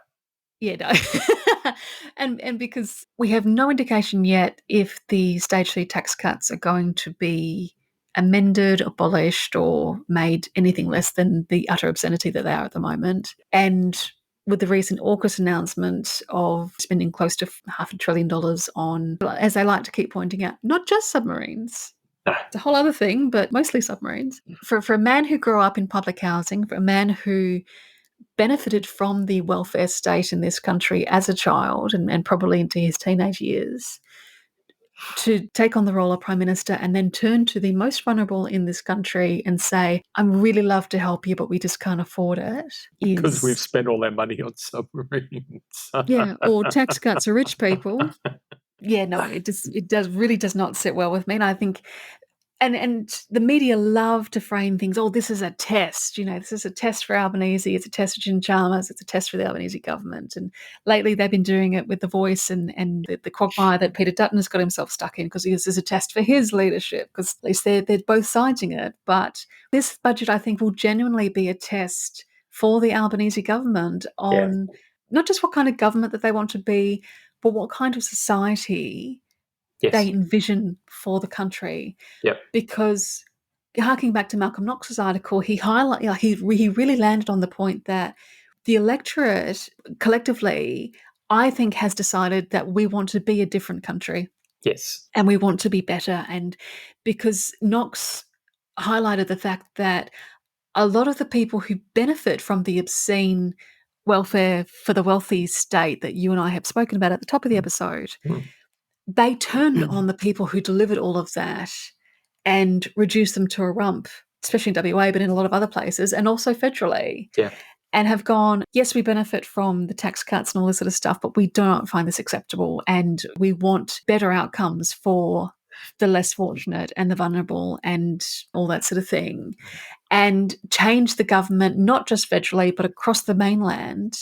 and because we have no indication yet if the stage 3 tax cuts are going to be amended, abolished, or made anything less than the utter obscenity that they are at the moment. And with the recent AUKUS announcement of spending close to $500 billion on, as they like to keep pointing out, not just submarines. It's a whole other thing, but mostly submarines. For a man who grew up in public housing, for a man who benefited from the welfare state in this country as a child and probably into his teenage years, to take on the role of Prime Minister and then turn to the most vulnerable in this country and say, I'm really love to help you, but we just can't afford it. Because we've spent all our money on submarines. Yeah, or tax cuts for rich people. Yeah, no, it really does not sit well with me. And I think and the media love to frame things, this is a test. This is a test for Albanese. It's a test for Jim Chalmers. It's a test for the Albanese government. And lately they've been doing it with The Voice and the quagmire that Peter Dutton has got himself stuck in, because this is a test for his leadership, because at least they're both siding it. But this budget, I think, will genuinely be a test for the Albanese government on not just what kind of government that they want to be, but what kind of society they envision for the country. Because harking back to Malcolm Knox's article, he really landed on the point that the electorate collectively, I think, has decided that we want to be a different country. Yes. And we want to be better. And because Knox highlighted the fact that a lot of the people who benefit from the obscene welfare for the wealthy state that you and I have spoken about at the top of the episode, they turned on the people who delivered all of that and reduced them to a rump, especially in WA, but in a lot of other places, and also federally. And have gone, yes, we benefit from the tax cuts and all this sort of stuff, but we don't find this acceptable, and we want better outcomes for the less fortunate and the vulnerable and all that sort of thing. And change the government, not just federally, but across the mainland,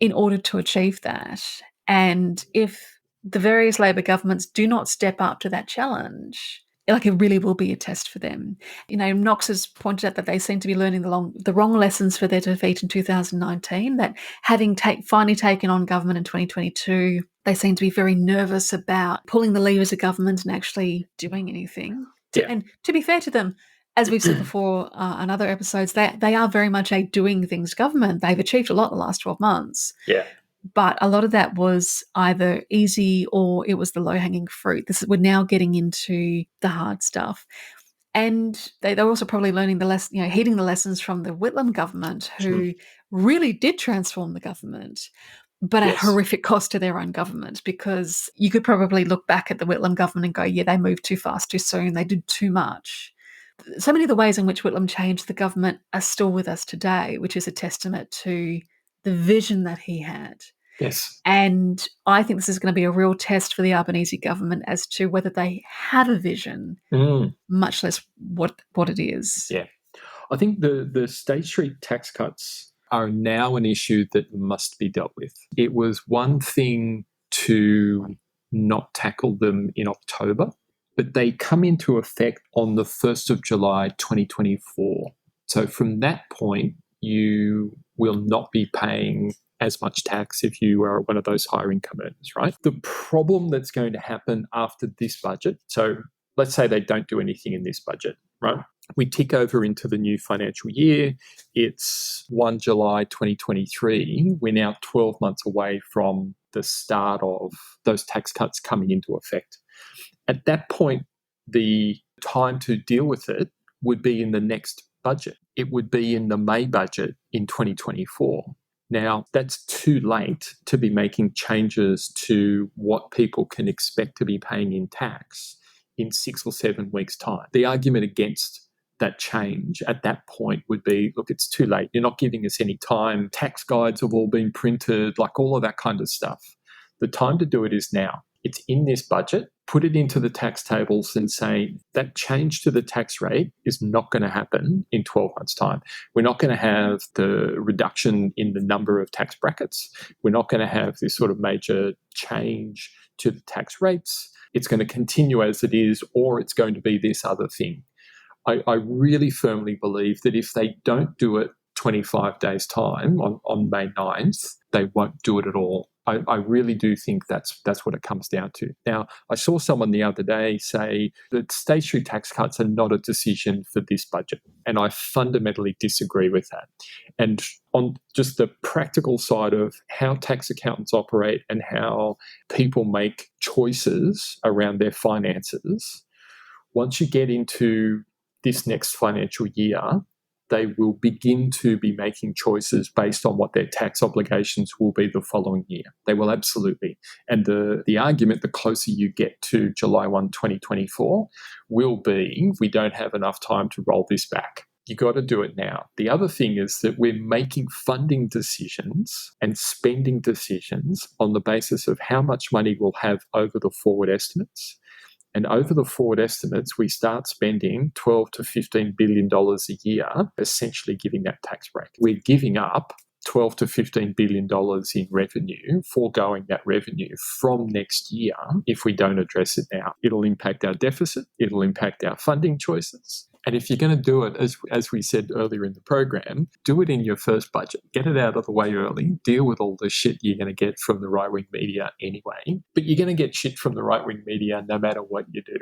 in order to achieve that. And if the various Labor governments do not step up to that challenge, like it really will be a test for them. Knox has pointed out that they seem to be learning the wrong lessons for their defeat in 2019, that having finally taken on government in 2022, they seem to be very nervous about pulling the levers of government and actually doing anything. Yeah. And to be fair to them, as we've said before on other episodes, they are very much a doing things government. They've achieved a lot in the last 12 months. Yeah. But a lot of that was either easy or it was the low-hanging fruit. We're now getting into the hard stuff. And they're also probably learning the lesson, heeding the lessons from the Whitlam government, who really did transform the government, but at horrific cost to their own government, because you could probably look back at the Whitlam government and go, yeah, they moved too fast, too soon, they did too much. So many of the ways in which Whitlam changed the government are still with us today, which is a testament to the vision that he had. Yes. And I think this is going to be a real test for the Albanese government as to whether they have a vision, much less what it is. Yeah. I think the State Street tax cuts are now an issue that must be dealt with. It was one thing to not tackle them in October, but they come into effect on the 1st of July 2024. So from that point, you will not be paying as much tax if you are one of those higher income earners, right? The problem that's going to happen after this budget, so let's say they don't do anything in this budget, right? We tick over into the new financial year. It's 1 July 2023. We're now 12 months away from the start of those tax cuts coming into effect. At that point, the time to deal with it would be in the next budget. It would be in the May budget in 2024. Now, that's too late to be making changes to what people can expect to be paying in tax in 6 or 7 weeks' time. The argument against that change at that point would be, look, it's too late. You're not giving us any time. Tax guides have all been printed, like all of that kind of stuff. The time to do it is now. It's in this budget. Put it into the tax tables and say that change to the tax rate is not going to happen in 12 months' time. We're not going to have the reduction in the number of tax brackets. We're not going to have this sort of major change to the tax rates. It's going to continue as it is, or it's going to be this other thing. I really firmly believe that if they don't do it 25 days' time on May 9th, they won't do it at all. I really do think that's what it comes down to. Now, I saw someone the other day say that State Street tax cuts are not a decision for this budget, and I fundamentally disagree with that. And on just the practical side of how tax accountants operate and how people make choices around their finances, once you get into this next financial year, they will begin to be making choices based on what their tax obligations will be the following year. They will absolutely. And the argument, the closer you get to July 1, 2024, will be we don't have enough time to roll this back. You got to do it now. The other thing is that we're making funding decisions and spending decisions on the basis of how much money we'll have over the forward estimates. And over the forward estimates, we start spending $12 to $15 billion a year, essentially giving that tax break. We're giving up $12 to $15 billion in revenue, foregoing that revenue from next year if we don't address it now. It'll impact our deficit. It'll impact our funding choices. And if you're going to do it, as we said earlier in the program, do it in your first budget. Get it out of the way early. Deal with all the shit you're going to get from the right-wing media anyway. But you're going to get shit from the right-wing media no matter what you do.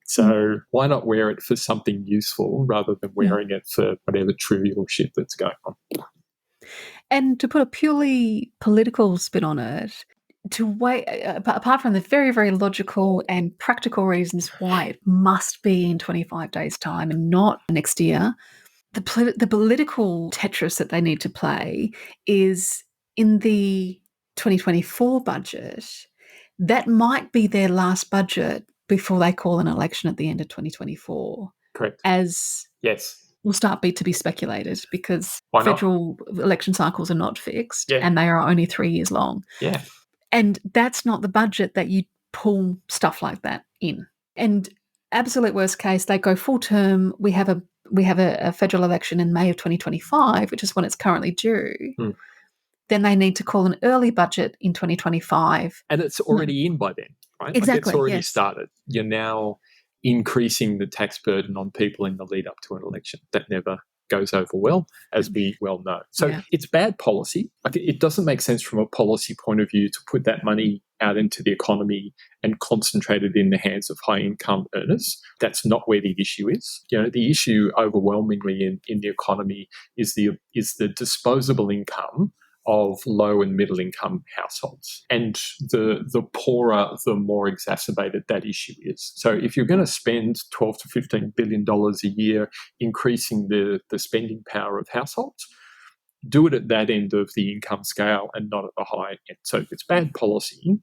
So why not wear it for something useful rather than wearing it for whatever trivial shit that's going on? And to put a purely political spin on it, to wait, apart from the very, very logical and practical reasons why it must be in 25 days' time and not next year, the political Tetris that they need to play is in the 2024 budget. That might be their last budget before they call an election at the end of 2024. Correct. Yes. Will start to be speculated because Why not? federal election cycles are not fixed and they are only 3 years long. Yeah. And that's not the budget that you pull stuff like that in. And absolute worst case, they go full term. We have a federal election in May of 2025, which is when it's currently due. then they need to call an early budget in 2025. And it's already in by then, right? Like it's Exactly, already yes. started. You're now increasing the tax burden on people in the lead up to an election. That never goes over well, as we well know. So it's bad policy. Like it doesn't make sense from a policy point of view to put that money out into the economy and concentrate it in the hands of high income earners. That's not where the issue is. You know, the issue overwhelmingly in the economy is the disposable income of low and middle income households. And the poorer, the more exacerbated that issue is. So if you're going to spend $12 to $15 billion a year increasing the spending power of households, do it at that end of the income scale and not at the high end. So it's bad policy.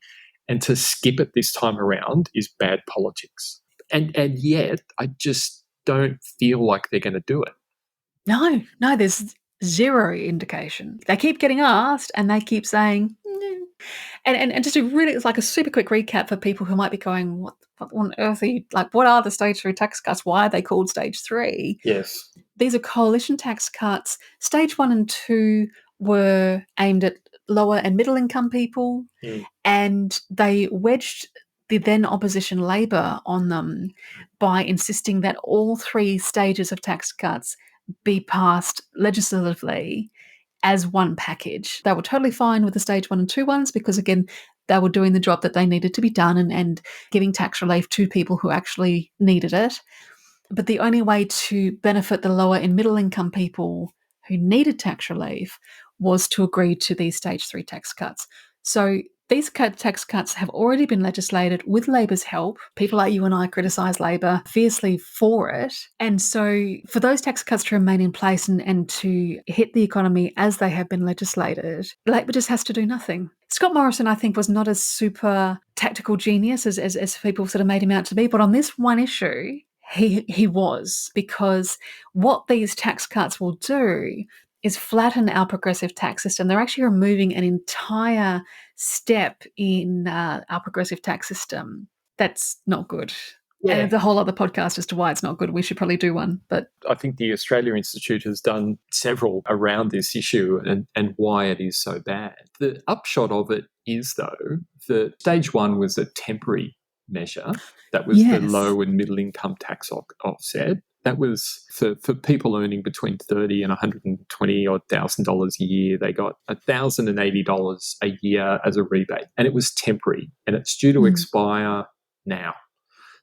And to skip it this time around is bad politics. And yet, I just don't feel like they're going to do it. No, there's zero indication. They keep getting asked and they keep saying, no. And just it's like a super quick recap for people who might be going, what on earth are you, like, what are the stage 3 tax cuts? Why are they called stage 3? Yes. These are coalition tax cuts. Stage 1 and 2 were aimed at lower and middle income people, and they wedged the then opposition Labor on them by insisting that all 3 stages of tax cuts be passed legislatively as one package. They were totally fine with the stage 1 and 2 ones because, again, they were doing the job that they needed to be done and giving tax relief to people who actually needed it. But the only way to benefit the lower and middle income people who needed tax relief was to agree to these stage 3 tax cuts. So these tax cuts have already been legislated with Labor's help. People like you and I criticise Labor fiercely for it. And so for those tax cuts to remain in place and to hit the economy as they have been legislated, Labor just has to do nothing. Scott Morrison, I think, was not a super tactical genius as people sort of made him out to be. But on this one issue, he was, because what these tax cuts will do is flatten our progressive tax system. They're actually removing an entire step in our progressive tax system. That's not good. Yeah. And it's a whole other podcast as to why it's not good. We should probably do one. But I think the Australia Institute has done several around this issue and why it is so bad. The upshot of it is, though, that stage 1 was a temporary measure. That was the low and middle income tax offset. That was for people earning between $30,000 and $120,000 a year. They got $1,080 a year as a rebate, and it was temporary, and it's due to expire now.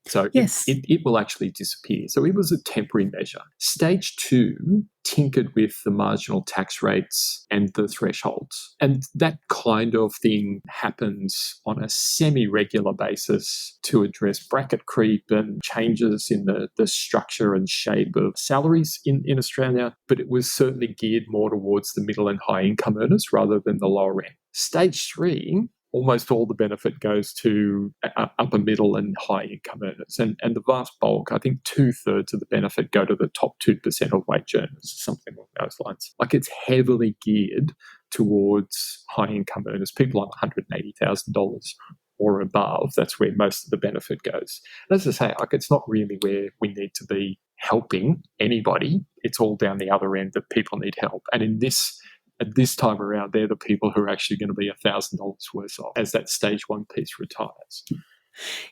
So it will actually disappear. So it was a temporary measure. Stage 2 tinkered with the marginal tax rates and the thresholds. And that kind of thing happens on a semi-regular basis to address bracket creep and changes in the structure and shape of salaries in Australia. But it was certainly geared more towards the middle and high income earners rather than the lower end. Stage 3, almost all the benefit goes to upper middle and high income earners. And the vast bulk, I think 2/3 of the benefit go to the top 2% of wage earners, something along those lines. Like, it's heavily geared towards high income earners, people on $180,000 or above. That's where most of the benefit goes. And as I say, like, it's not really where we need to be helping anybody. It's all down the other end that people need help. And at this time around, they're the people who are actually going to be $1,000 worse off as that stage 1 piece retires.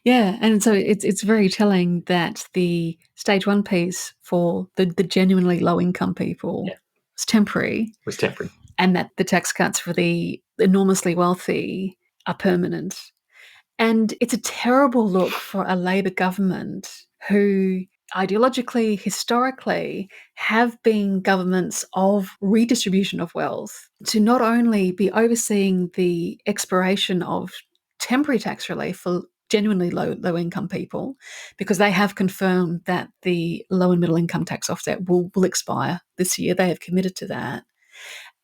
Yeah, and so it's very telling that the stage 1 piece for the genuinely low income people was temporary. And that the tax cuts for the enormously wealthy are permanent. And it's a terrible look for a Labor government who ideologically, historically, have been governments of redistribution of wealth to not only be overseeing the expiration of temporary tax relief for genuinely low income people, because they have confirmed that the low and middle income tax offset will expire this year. They have committed to that.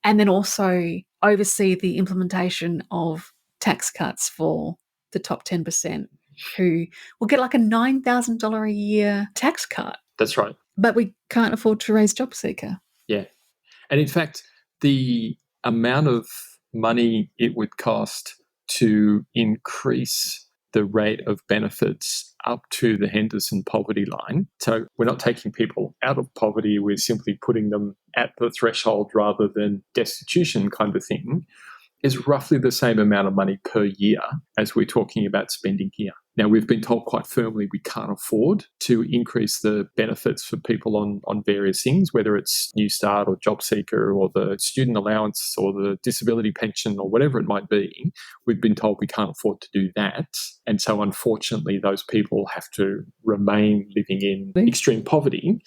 And then also oversee the implementation of tax cuts for the top 10%, who will get like a $9,000 a year tax cut. That's right. But we can't afford to raise JobSeeker. Yeah. And in fact, the amount of money it would cost to increase the rate of benefits up to the Henderson poverty line. So we're not taking people out of poverty, we're simply putting them at the threshold rather than destitution kind of thing, is roughly the same amount of money per year as we're talking about spending here. Now, we've been told quite firmly we can't afford to increase the benefits for people on various things, whether it's New Start or Job Seeker or the student allowance or the disability pension or whatever it might be. We've been told we can't afford to do that. And so, unfortunately, those people have to remain living in extreme poverty.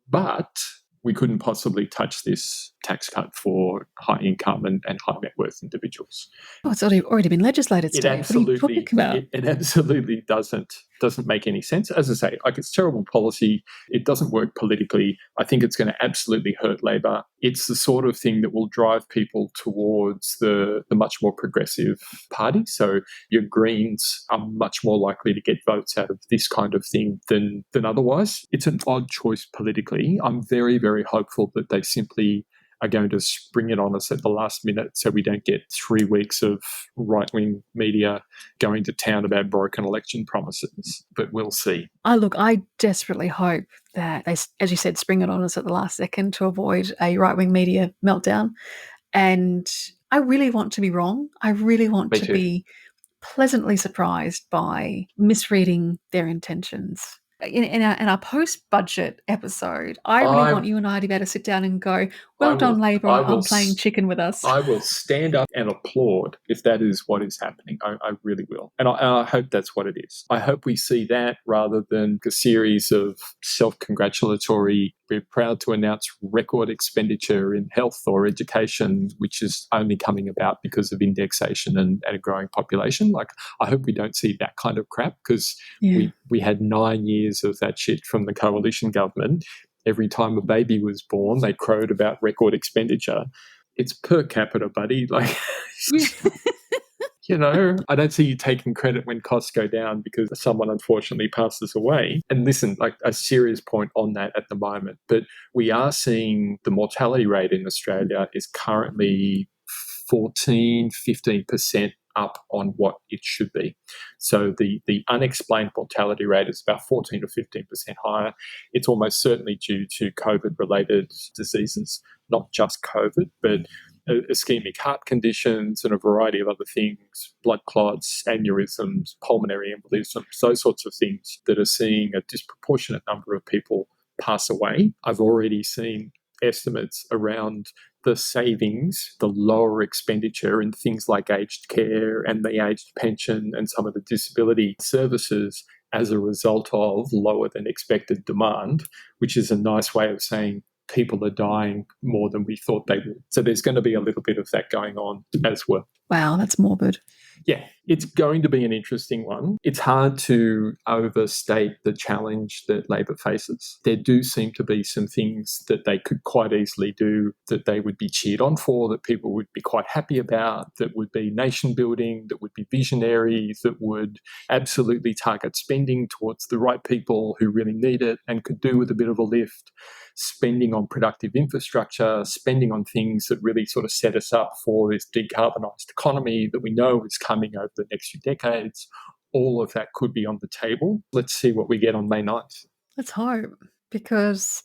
But we couldn't possibly touch this tax cut for high income and high net worth individuals. Oh, it's already been legislated, Steve. What are you talking about? It absolutely doesn't make any sense. As I say, like, it's terrible policy. It doesn't work politically. I think it's going to absolutely hurt Labor. It's the sort of thing that will drive people towards the much more progressive party. So your Greens are much more likely to get votes out of this kind of thing than otherwise. It's an odd choice politically. I'm very, very hopeful that they simply are going to spring it on us at the last minute so we don't get 3 weeks of right-wing media going to town about broken election promises. But we'll see. I desperately hope that they, as you said, spring it on us at the last second to avoid a right-wing media meltdown. And I really want to be wrong. I really want to be pleasantly surprised by misreading their intentions. In our post-budget episode, I really want you and I to be able to sit down and go, well done, Labor, on playing chicken with us. I will stand up and applaud if that is what is happening. I really will. And I hope that's what it is. I hope we see that rather than a series of self-congratulatory, we're proud to announce record expenditure in health or education, which is only coming about because of indexation and a growing population. Like, I hope we don't see that kind of crap, because we had 9 years of that shit from the coalition government. Every time a baby was born, they crowed about record expenditure. It's per capita, buddy. Like, I don't see you taking credit when costs go down because someone unfortunately passes away. And listen, like, a serious point on that at the moment. But we are seeing the mortality rate in Australia is currently 15% up on what it should be. So the unexplained mortality rate is about 14 to 15% higher. It's almost certainly due to COVID-related diseases, not just COVID, but ischemic heart conditions and a variety of other things, blood clots, aneurysms, pulmonary embolisms, those sorts of things that are seeing a disproportionate number of people pass away. I've already seen estimates around the savings, the lower expenditure in things like aged care and the aged pension and some of the disability services as a result of lower than expected demand, which is a nice way of saying people are dying more than we thought they would. So there's going to be a little bit of that going on as well. Wow, that's morbid. Yeah, it's going to be an interesting one. It's hard to overstate the challenge that Labor faces. There do seem to be some things that they could quite easily do that they would be cheered on for, that people would be quite happy about, that would be nation building, that would be visionary, that would absolutely target spending towards the right people who really need it and could do with a bit of a lift. Spending on productive infrastructure, spending on things that really sort of set us up for this decarbonised economy that we know is coming over the next few decades. All of that could be on the table. Let's see what we get on May 9th. Let's hope, because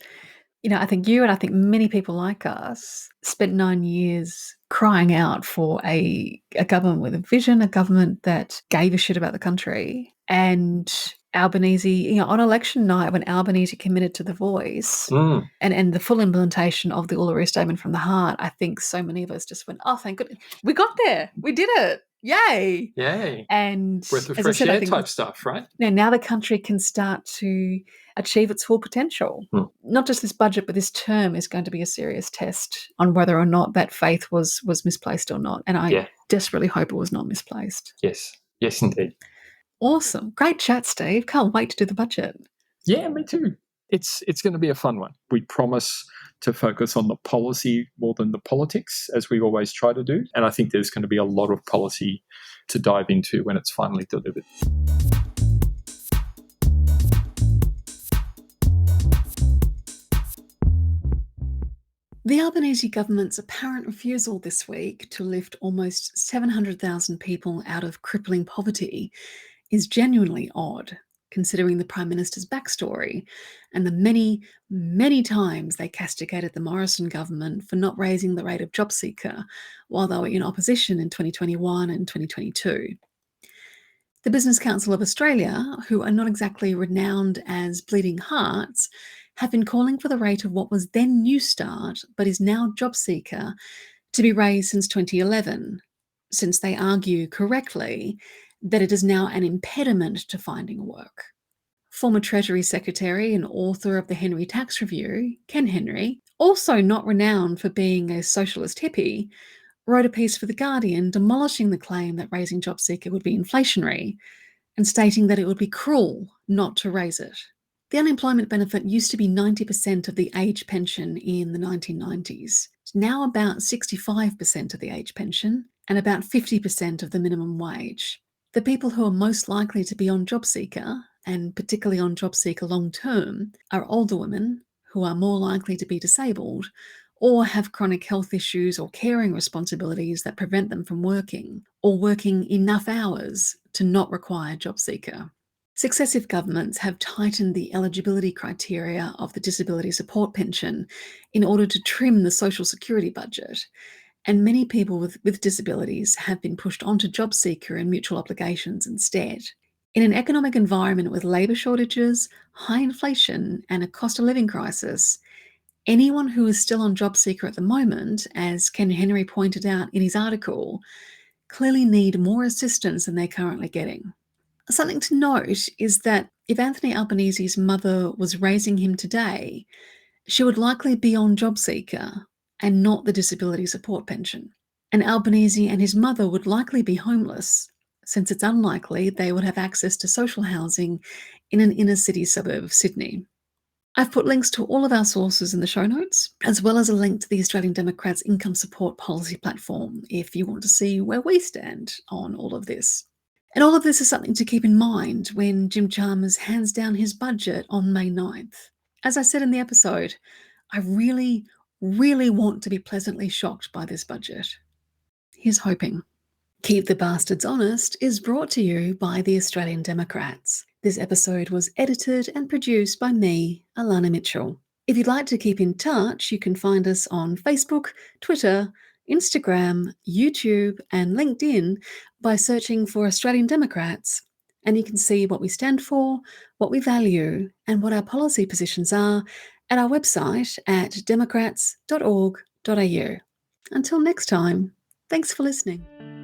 I think you and I think many people like us spent 9 years crying out for a government with a vision, a government that gave a shit about the country. And Albanese, on election night, when Albanese committed to the voice and the full implementation of the Uluru Statement from the Heart, I think so many of us just went, oh, thank goodness. We got there. We did it. Yay. Yay. And breath of as fresh I said, air I think type stuff, right? Now the country can start to achieve its full potential. Not just this budget, but this term is going to be a serious test on whether or not that faith was misplaced or not. And I desperately hope it was not misplaced. Yes. Yes, indeed. Awesome. Great chat, Steve. Can't wait to do the budget. Yeah, me too. It's going to be a fun one. We promise to focus on the policy more than the politics, as we always try to do. And I think there's going to be a lot of policy to dive into when it's finally delivered. The Albanese government's apparent refusal this week to lift almost 700,000 people out of crippling poverty is genuinely odd, considering the Prime Minister's backstory and the many, many times they castigated the Morrison government for not raising the rate of job seeker while they were in opposition in 2021 and 2022. The Business Council of Australia, who are not exactly renowned as bleeding hearts, have been calling for the rate of what was then New Start but is now Job Seeker to be raised since 2011, since they argue correctly that it is now an impediment to finding work. Former Treasury Secretary and author of the Henry Tax Review, Ken Henry, also not renowned for being a socialist hippie, wrote a piece for The Guardian demolishing the claim that raising job seeker would be inflationary and stating that it would be cruel not to raise it. The unemployment benefit used to be 90% of the age pension in the 1990s. It's now about 65% of the age pension and about 50% of the minimum wage. The people who are most likely to be on job seeker, and particularly on job seeker long term, are older women who are more likely to be disabled or have chronic health issues or caring responsibilities that prevent them from working, or working enough hours to not require job seeker. Successive governments have tightened the eligibility criteria of the disability support pension in order to trim the social security budget, and many people with disabilities have been pushed onto job seeker and mutual obligations instead. In an economic environment with labour shortages, high inflation, and a cost of living crisis, anyone who is still on job seeker at the moment, as Ken Henry pointed out in his article, clearly need more assistance than they're currently getting. Something to note is that if Anthony Albanese's mother was raising him today, she would likely be on job seeker and not the disability support pension. And Albanese and his mother would likely be homeless, since it's unlikely they would have access to social housing in an inner city suburb of Sydney. I've put links to all of our sources in the show notes, as well as a link to the Australian Democrats' income support policy platform if you want to see where we stand on all of this. And all of this is something to keep in mind when Jim Chalmers hands down his budget on May 9th. As I said in the episode, I really, really want to be pleasantly shocked by this budget. Here's hoping. Keep the Bastards Honest is brought to you by the Australian Democrats. This episode was edited and produced by me, Elana Mitchell. If you'd like to keep in touch, you can find us on Facebook, Twitter, Instagram, YouTube, and LinkedIn by searching for Australian Democrats. And you can see what we stand for, what we value, and what our policy positions are at our website at democrats.org.au. Until next time, thanks for listening.